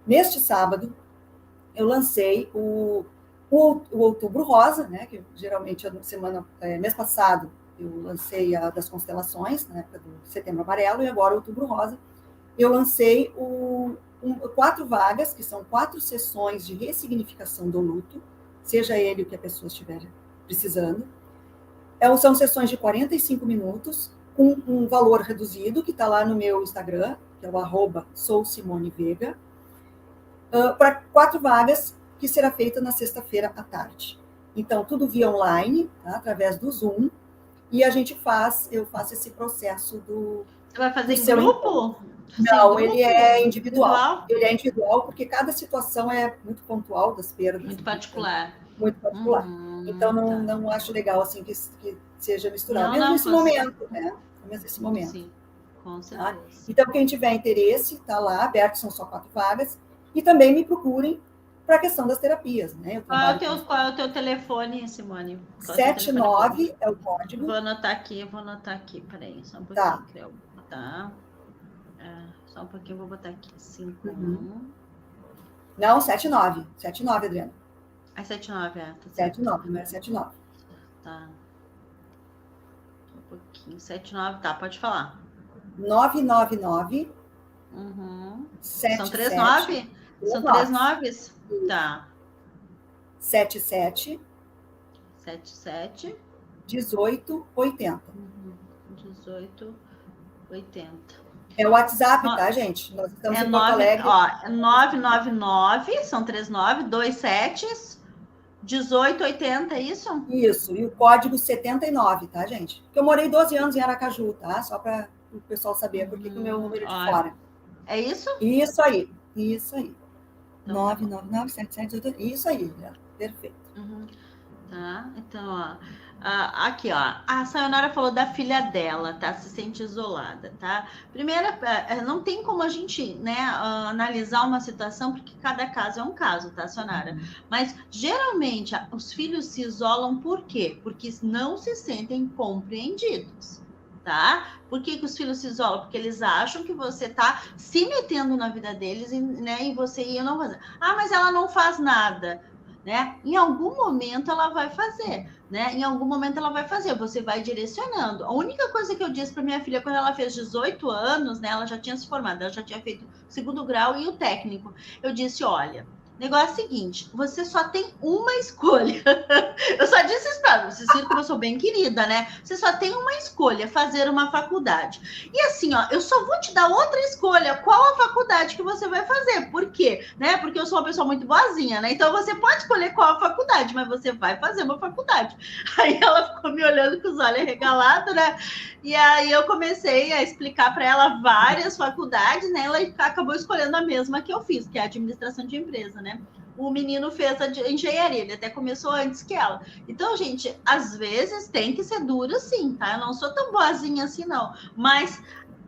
neste sábado, eu lancei o Outubro Rosa, né, que geralmente mês passado eu lancei a das constelações, na época do Setembro Amarelo, e agora Outubro Rosa. Eu lancei 4 vagas, que são 4 sessões de ressignificação do luto, seja ele o que a pessoa estiver precisando. São sessões de 45 minutos, com um valor reduzido, que está lá no meu Instagram, que é o @souSimoneVega, para 4 vagas, que será feita na sexta-feira à tarde. Então, tudo via online, tá? Através do Zoom, e eu faço esse processo do... Você vai fazer em grupo? Não, ele é individual. Ele é individual porque cada situação é muito pontual das perdas. Muito particular. Muito particular. Então, não acho legal assim que seja misturado. Mesmo nesse momento, né? Mesmo nesse momento. Sim, com certeza. Tá? Então, quem tiver interesse, está lá aberto, são só 4 vagas. E também me procurem para a questão das terapias, né? Qual é o teu telefone, Simone? 79 é o código. Vou anotar aqui. Peraí, só um pouquinho. Tá. Só um pouquinho, vou botar aqui. 51. Não, 79. 79, Adriana. É 79, Tá 79, não é 79. Tá. Um pouquinho. 79, tá, pode falar. 999. São 3 9? São 3 9s? Tá. 77. 1880. 1880. É o WhatsApp, tá, gente? Nós estamos em Porto Alegre. Ó, 999, são 3 9, 2 7, 1880, é isso? Isso, e o código 79, tá, gente? Porque eu morei 12 anos em Aracaju, tá? Só para o pessoal saber por que o meu número de fora. É isso? Isso aí. Então, 999-7788. Isso aí, né? Perfeito. Tá, então, ó. Aqui, ó, a Sayonara falou da filha dela, tá? Se sente isolada, tá? Primeiro, não tem como a gente, né, analisar uma situação, porque cada caso é um caso, tá, Sayonara? Mas, geralmente, os filhos se isolam por quê? Porque não se sentem compreendidos, tá? Por que os filhos se isolam? Porque eles acham que você tá se metendo na vida deles, né, e você ia não fazer. Mas ela não faz nada, né? Em algum momento ela vai fazer, né? Em algum momento ela vai fazer, você vai direcionando. A única coisa que eu disse para minha filha quando ela fez 18 anos, né? Ela já tinha se formado, ela já tinha feito o segundo grau e o técnico. Eu disse, olha, o negócio é o seguinte, você só tem uma escolha. Eu só disse isso para vocês, que eu sou bem querida, né? Você só tem uma escolha, fazer uma faculdade. E assim, ó, eu só vou te dar outra escolha, qual a faculdade que você vai fazer. Por quê? Né? Porque eu sou uma pessoa muito boazinha, né? Então você pode escolher qual a faculdade, mas você vai fazer uma faculdade. Aí ela ficou me olhando com os olhos arregalados, né? E aí eu comecei a explicar para ela várias faculdades, né? Ela acabou escolhendo a mesma que eu fiz, que é a administração de empresa, né? O menino fez a engenharia, ele até começou antes que ela. Então, gente, às vezes tem que ser duro sim, tá? Eu não sou tão boazinha assim, não. Mas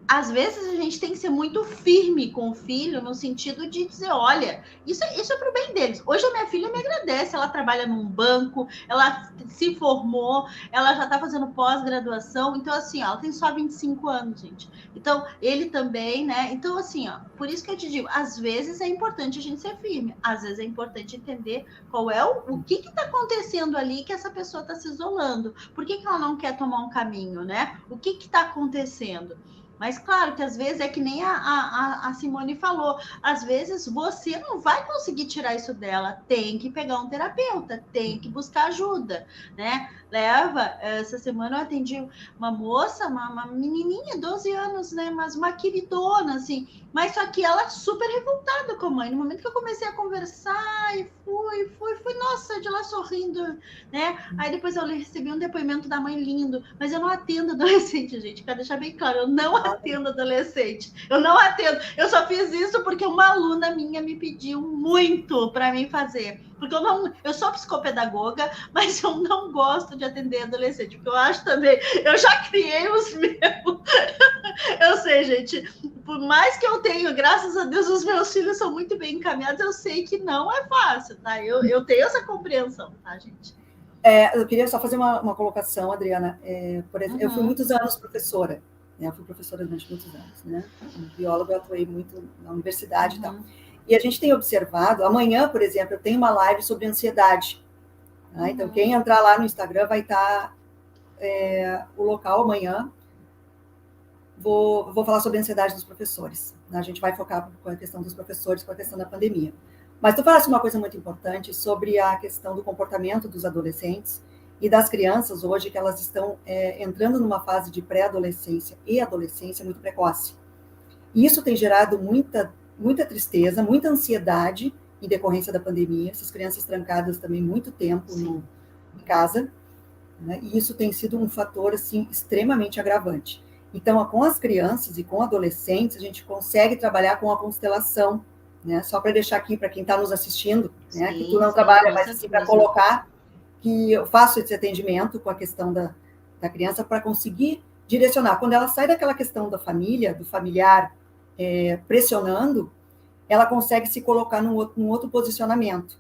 às vezes a gente tem que ser muito firme com o filho, no sentido de dizer, olha, isso é para o bem deles. Hoje a minha filha me agradece, ela trabalha num banco, ela se formou, ela já está fazendo pós-graduação, então assim, ela tem só 25 anos, gente. Então, ele também, né? Então, assim, ó, por isso que eu te digo, às vezes é importante a gente ser firme, às vezes é importante entender qual é o que está acontecendo ali que essa pessoa está se isolando, por que ela não quer tomar um caminho, né? O que está acontecendo? Mas claro que às vezes é que nem a Simone falou, às vezes você não vai conseguir tirar isso dela, tem que pegar um terapeuta, tem que buscar ajuda, né? Essa semana eu atendi uma moça, uma menininha, 12 anos, né? Mas uma queridona, assim, mas só que ela super revoltada com a mãe. No momento que eu comecei a conversar e fui, nossa, de lá sorrindo, né? Aí depois eu recebi um depoimento da mãe lindo, mas eu não atendo adolescente, gente, quero deixar bem claro, eu não atendo adolescente, eu não atendo, eu só fiz isso porque uma aluna minha me pediu muito para mim fazer, porque eu sou psicopedagoga, mas eu não gosto de atender adolescente, porque eu acho também, eu já criei os meus, eu sei, gente, por mais que eu tenha, graças a Deus, os meus filhos são muito bem encaminhados, eu sei que não é fácil, tá? Eu tenho essa compreensão, tá, gente? Eu queria só fazer uma colocação, Adriana. Por exemplo, eu fui muitos anos professora, né? Eu fui professora durante muitos anos, né? Como bióloga, eu atuei muito na universidade e tal. E a gente tem observado, amanhã, por exemplo, eu tenho uma live sobre ansiedade. Tá? Então, quem entrar lá no Instagram vai estar o local amanhã. Vou falar sobre a ansiedade dos professores. Né? A gente vai focar com a questão dos professores, com a questão da pandemia. Mas tu falaste uma coisa muito importante sobre a questão do comportamento dos adolescentes e das crianças hoje, que elas estão entrando numa fase de pré-adolescência e adolescência muito precoce. E isso tem gerado muita tristeza, muita ansiedade em decorrência da pandemia, essas crianças trancadas também muito tempo em casa, né? E isso tem sido um fator assim, extremamente agravante. Então, com as crianças e com adolescentes, a gente consegue trabalhar com a constelação, né? Só para deixar aqui para quem está nos assistindo, né? Que tu não trabalha, mas assim, para colocar que eu faço esse atendimento com a questão da criança para conseguir direcionar. Quando ela sai daquela questão da família, do familiar, pressionando, ela consegue se colocar num outro posicionamento.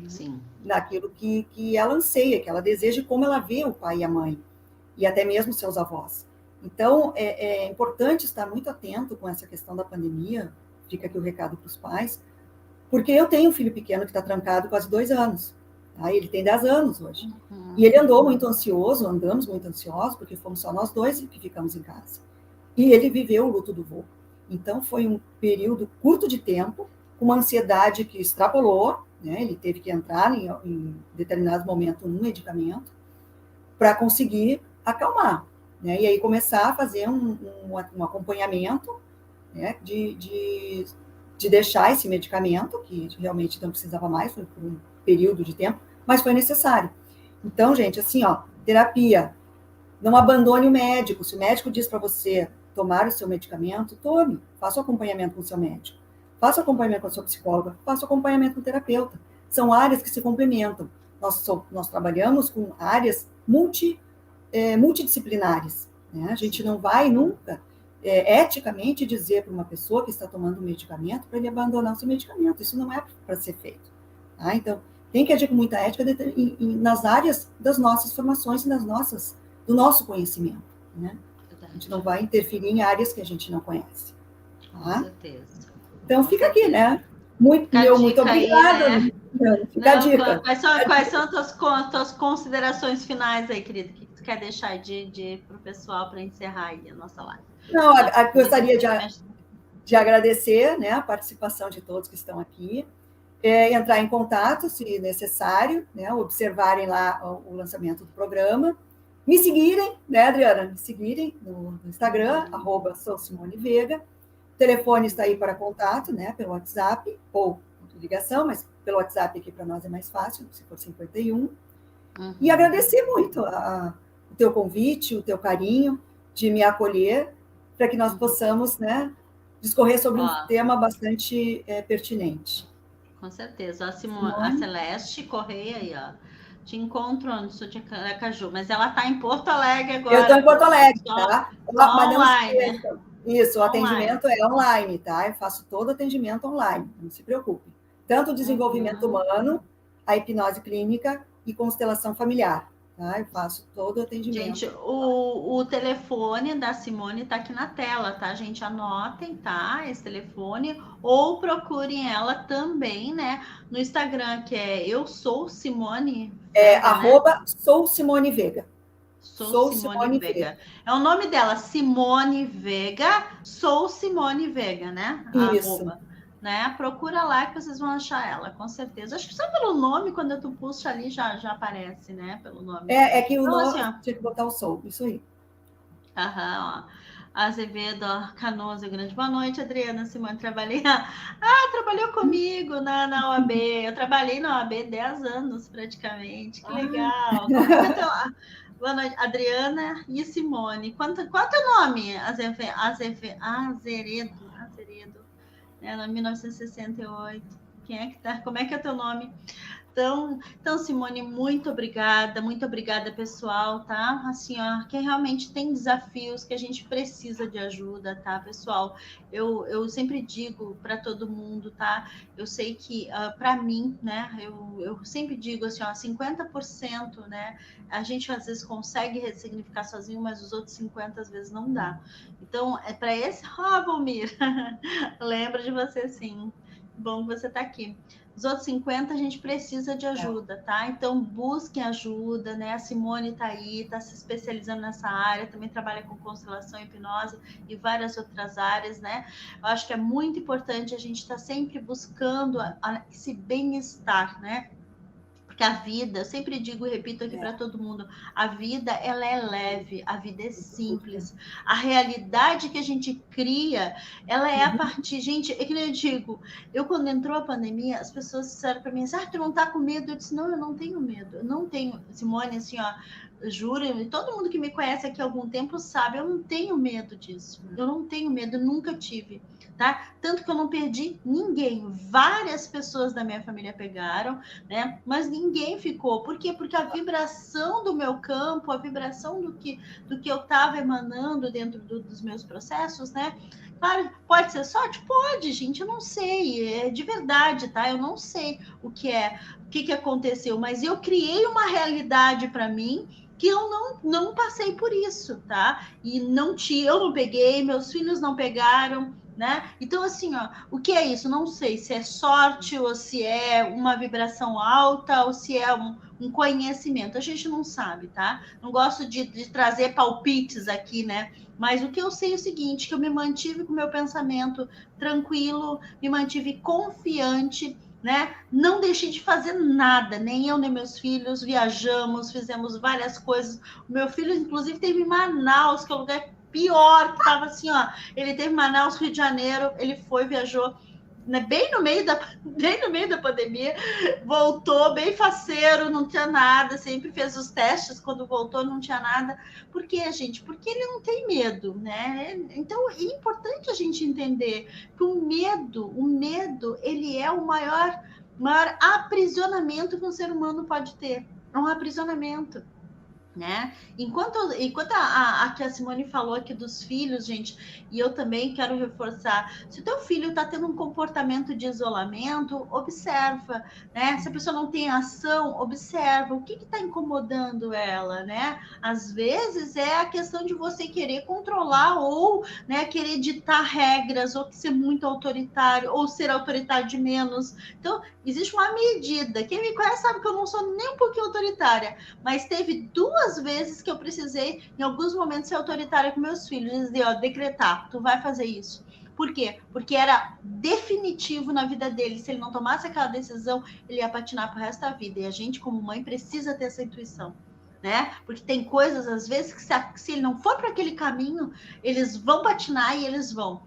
Sim. Naquilo que ela anseia, que ela deseja, como ela vê o pai e a mãe, e até mesmo seus avós. Então, é importante estar muito atento com essa questão da pandemia, fica aqui o recado para os pais, porque eu tenho um filho pequeno que está trancado quase 2 anos, tá? Ele tem 10 anos hoje, e ele andou muito ansioso, andamos muito ansiosos, porque fomos só nós dois que ficamos em casa, e ele viveu o luto do vô. Então, foi um período curto de tempo, com uma ansiedade que extrapolou, né? Ele teve que entrar em determinado momento num medicamento, para conseguir acalmar, né? E aí começar a fazer um acompanhamento, né? de deixar esse medicamento, que realmente não precisava mais, foi por um período de tempo, mas foi necessário. Então, gente, assim, ó, terapia, não abandone o médico. Se o médico diz para você tomar o seu medicamento, tome, faça o acompanhamento com o seu médico, faça o acompanhamento com a sua psicóloga, faça o acompanhamento com o terapeuta. São áreas que se complementam. nós trabalhamos com áreas multidisciplinares, né? A gente não vai nunca, eticamente, dizer para uma pessoa que está tomando um medicamento para ele abandonar o seu medicamento. Isso não é para ser feito. Tá? Então, tem que agir com muita ética nas áreas das nossas formações e do nosso conhecimento. Né? A gente não vai interferir em áreas que a gente não conhece. Tá? Com certeza. Então, fica aqui, né? Muito obrigada. Aí, né? Fica a dica. Quais são as tuas considerações finais aí, querido? O que tu quer deixar para o pessoal para encerrar aí a nossa live? Não, gostaria de agradecer, né, a participação de todos que estão aqui, entrar em contato, se necessário, né, observarem lá o lançamento do programa, me seguirem, né, Adriana? Me seguirem no Instagram, @souSimoneVega. O telefone está aí para contato, né, pelo WhatsApp, ou ligação, mas pelo WhatsApp aqui para nós é mais fácil, se for 51. E agradecer muito o teu convite, o teu carinho de me acolher, para que nós possamos, né, discorrer sobre um tema bastante pertinente. Com certeza. A Celeste Correia aí, ó. Te encontro no sul de Aracaju, mas ela está em Porto Alegre agora. Eu estou em Porto Alegre, tá? Online. Isso, o atendimento é online, tá? Eu faço todo atendimento online, não se preocupe. Tanto o desenvolvimento humano, a hipnose clínica e constelação familiar, tá? Eu faço todo o atendimento. Gente, o telefone da Simone está aqui na tela, tá, gente? Anotem, tá? Esse telefone, ou procurem ela também, né? No Instagram, que é Eu Sou Simone. Vega, Sou Simone Vega. Sou Simone Vega. É o nome dela, Simone Vega. Sou Simone Vega, né? Isso. Né? Procura lá que vocês vão achar ela, com certeza. Acho que só pelo nome, quando tu puxa ali, já aparece, né? Pelo nome. É que o nome tinha que botar o Sou, isso aí. Ó. Azevedo, Canoso, grande boa noite, Adriana Simone, trabalhou comigo na OAB, eu trabalhei na OAB 10 anos praticamente, que legal. Boa noite, Adriana e Simone. Qual é o teu nome? Azeredo. Em 1968. Quem é que tá? Como é que é o teu nome? Então, Simone, muito obrigada, pessoal, tá? Assim, ó, que realmente tem desafios que a gente precisa de ajuda, tá, pessoal? Eu sempre digo para todo mundo, tá? Eu sei que, para mim, né, eu sempre digo assim, ó, 50%, né, a gente às vezes consegue ressignificar sozinho, mas os outros 50% às vezes não dá. Então, é para esse... Valmir, lembro de você, sim. Bom que você tá aqui. Os outros 50 a gente precisa de ajuda, tá? Então busquem ajuda, né? A Simone tá aí, tá se especializando nessa área, também trabalha com constelação, hipnose e várias outras áreas, né? Eu acho que é muito importante a gente estar sempre buscando esse bem-estar, né? Porque a vida, eu sempre digo e repito aqui para todo mundo, a vida ela é leve, a vida é simples. A realidade que a gente cria, ela é a partir... Gente, é que eu digo, quando entrou a pandemia, as pessoas disseram para mim, tu não tá com medo? Eu disse, não, eu não tenho medo. Eu não tenho, Simone, assim, ó, juro, e todo mundo que me conhece aqui há algum tempo sabe, eu não tenho medo disso. Eu não tenho medo, nunca tive. Tá? Tanto que eu não perdi ninguém. Várias pessoas da minha família pegaram, né? Mas ninguém ficou. Por quê? Porque a vibração do meu campo, a vibração do que eu estava emanando dentro dos meus processos, né? Claro, pode ser sorte? Pode, gente, eu não sei. É de verdade, tá? Eu não sei o que aconteceu, mas eu criei uma realidade para mim que eu não passei por isso, tá? E eu não peguei, meus filhos não pegaram, né? Então, assim, ó, o que é isso? Não sei se é sorte ou se é uma vibração alta ou se é um conhecimento. A gente não sabe, tá? Não gosto de trazer palpites aqui, né? Mas o que eu sei é o seguinte, que eu me mantive com o meu pensamento tranquilo, me mantive confiante, né? Não deixei de fazer nada, nem eu nem meus filhos, viajamos, fizemos várias coisas. O meu filho, inclusive, teve em Manaus, que é o lugar pior, que tava assim, ó, ele teve Manaus, Rio de Janeiro, ele viajou, né, bem no meio da pandemia, voltou bem faceiro, não tinha nada, sempre fez os testes, quando voltou não tinha nada. Por quê, gente? Porque ele não tem medo, né? Então é importante a gente entender que o medo, ele é o maior maior aprisionamento que um ser humano pode ter. É um aprisionamento. Né? Enquanto a que a Simone falou aqui dos filhos, gente, e eu também quero reforçar, se o teu filho está tendo um comportamento de isolamento, observa, né? Se a pessoa não tem ação, observa o que está incomodando ela, né? Às vezes é a questão de você querer controlar ou, né, querer ditar regras, ou ser muito autoritário, ou ser autoritário de menos. Então, existe uma medida. Quem me conhece sabe que eu não sou nem um pouquinho autoritária, mas teve 2 vezes que eu precisei, em alguns momentos, ser autoritária com meus filhos, dizer, ó, decretar, tu vai fazer isso. Por quê? Porque era definitivo na vida dele. Se ele não tomasse aquela decisão, ele ia patinar pro resto da vida. E a gente, como mãe, precisa ter essa intuição, né? Porque tem coisas, às vezes, que se ele não for para aquele caminho, eles vão patinar e eles vão.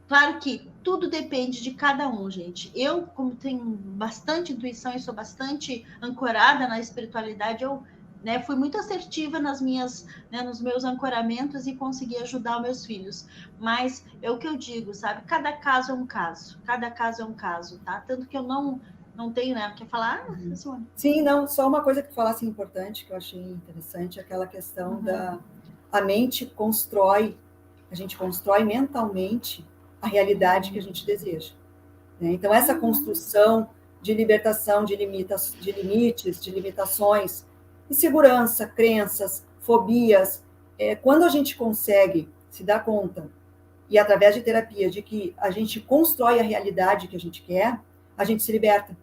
Claro que tudo depende de cada um, gente. Eu, como tenho bastante intuição e sou bastante ancorada na espiritualidade, eu, né, fui muito assertiva nas minhas, né, nos meus ancoramentos e consegui ajudar os meus filhos. Mas é o que eu digo, sabe? Cada caso é um caso. Cada caso é um caso, tá? Tanto que eu não tenho, né? Quer falar? Simone? Sim, não, só uma coisa que tu falasse importante, que eu achei interessante, aquela questão da... A mente constrói, a gente constrói mentalmente a realidade que a gente deseja. Né? Então, essa construção de libertação de limites, de limitações, insegurança, crenças, fobias, quando a gente consegue se dar conta, e através de terapia, de que a gente constrói a realidade que a gente quer, a gente se liberta.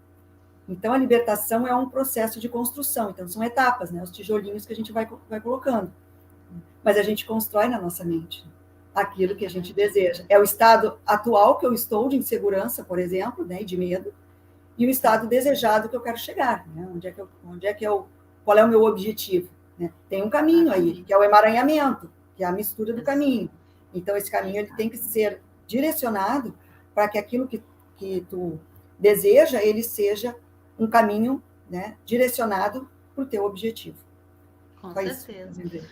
Então, a libertação é um processo de construção. Então, são etapas, né? Os tijolinhos que a gente vai colocando. Mas a gente constrói na nossa mente aquilo que a gente deseja. É o estado atual que eu estou de insegurança, por exemplo, né, e de medo, e o estado desejado que eu quero chegar, né? Qual é o meu objetivo? Né? Tem um caminho aí, que é o emaranhamento, que é a mistura do caminho. Então, esse caminho ele tem que ser direcionado para que aquilo que tu deseja, ele seja um caminho, né, direcionado para o teu objetivo. Com certeza.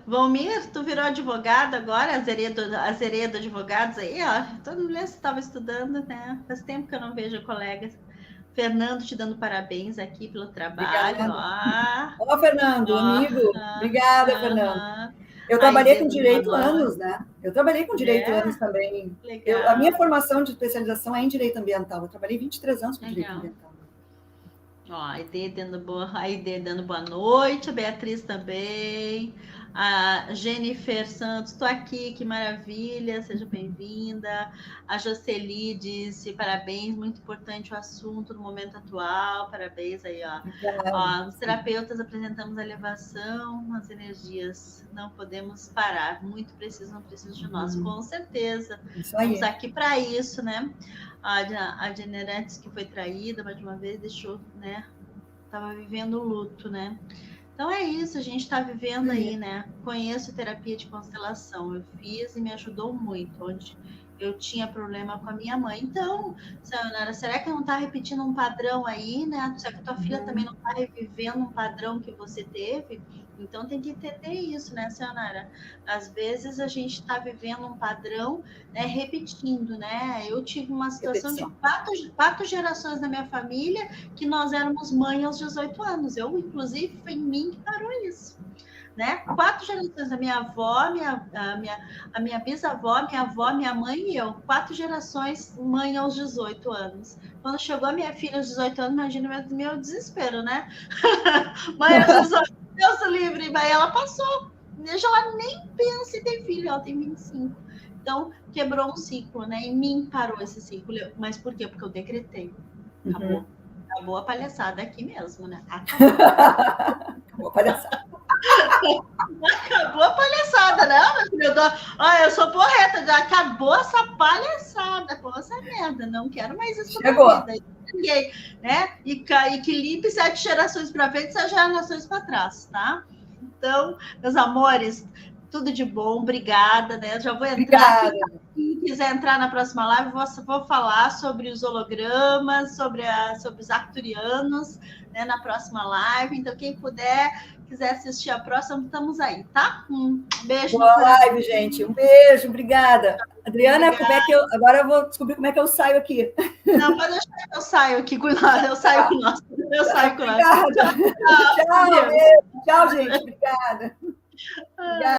Valmir, tu virou advogado agora, a Zeredo Advogados aí, ó. Todo mundo estava estudando, né? Faz tempo que eu não vejo colegas. Fernando, te dando parabéns aqui pelo trabalho. Ó, Fernando, amigo. Obrigada, Fernando. Eu trabalhei com direito anos, né? Eu trabalhei com direito anos também. A minha formação de especialização é em direito ambiental. Eu trabalhei 23 anos com direito ambiental. Ó, a Ide dando boa noite, a Beatriz também, a Jennifer Santos, estou aqui, que maravilha, seja bem-vinda. A Jocely disse, parabéns, muito importante o assunto no momento atual, parabéns aí, ó. Ó, os terapeutas apresentamos a elevação, as energias, não podemos parar, muito preciso de nós, com certeza. Estamos aqui para isso, né? A Generantes, que foi traída mais de uma vez, deixou, né? Estava vivendo o luto, né? Então é isso, a gente está vivendo aí, né? Conheço terapia de constelação, eu fiz e me ajudou muito, onde eu tinha problema com a minha mãe. Então, Sayonara, será que não está repetindo um padrão aí, né? Será que a tua filha também não está revivendo um padrão que você teve? Então tem que entender isso, né, Sayonara? Às vezes a gente está vivendo um padrão, né, repetindo, né? Eu tive uma situação de 4 gerações na minha família que nós éramos mãe aos 18 anos. Eu, inclusive, foi em mim que parou isso. Né? 4 gerações, a minha avó, a minha bisavó, minha avó, minha mãe e eu. 4 gerações, mãe aos 18 anos. Quando chegou a minha filha aos 18 anos, imagina meu desespero, né? Mãe aos 18, Deus livre, mas ela passou. Ela nem pensa em ter filho, ela tem 25. Então, quebrou um ciclo, né? Em mim parou esse ciclo. Mas por quê? Porque eu decretei. Acabou. Acabou a palhaçada aqui mesmo, né? Acabou a palhaçada. Acabou a palhaçada, né? Eu sou porreta, já acabou essa palhaçada, acabou essa merda, não quero mais isso na vida. Ninguém, né? E que limpe 7 gerações para frente e 7 gerações para trás, tá? Então, meus amores, tudo de bom, obrigada, né? Eu já vou entrar aqui quem quiser entrar na próxima live, vou falar sobre os hologramas, sobre os arcturianos, né, na próxima live. Então, quem quiser assistir a próxima, estamos aí, tá? Um beijo. Boa live, gente. Um beijo, obrigada. Adriana, obrigada. Agora eu vou descobrir como é que eu saio aqui. Não, pode deixar que eu saio aqui com nós. Eu saio com nós. Tchau, gente. Obrigada. Obrigada.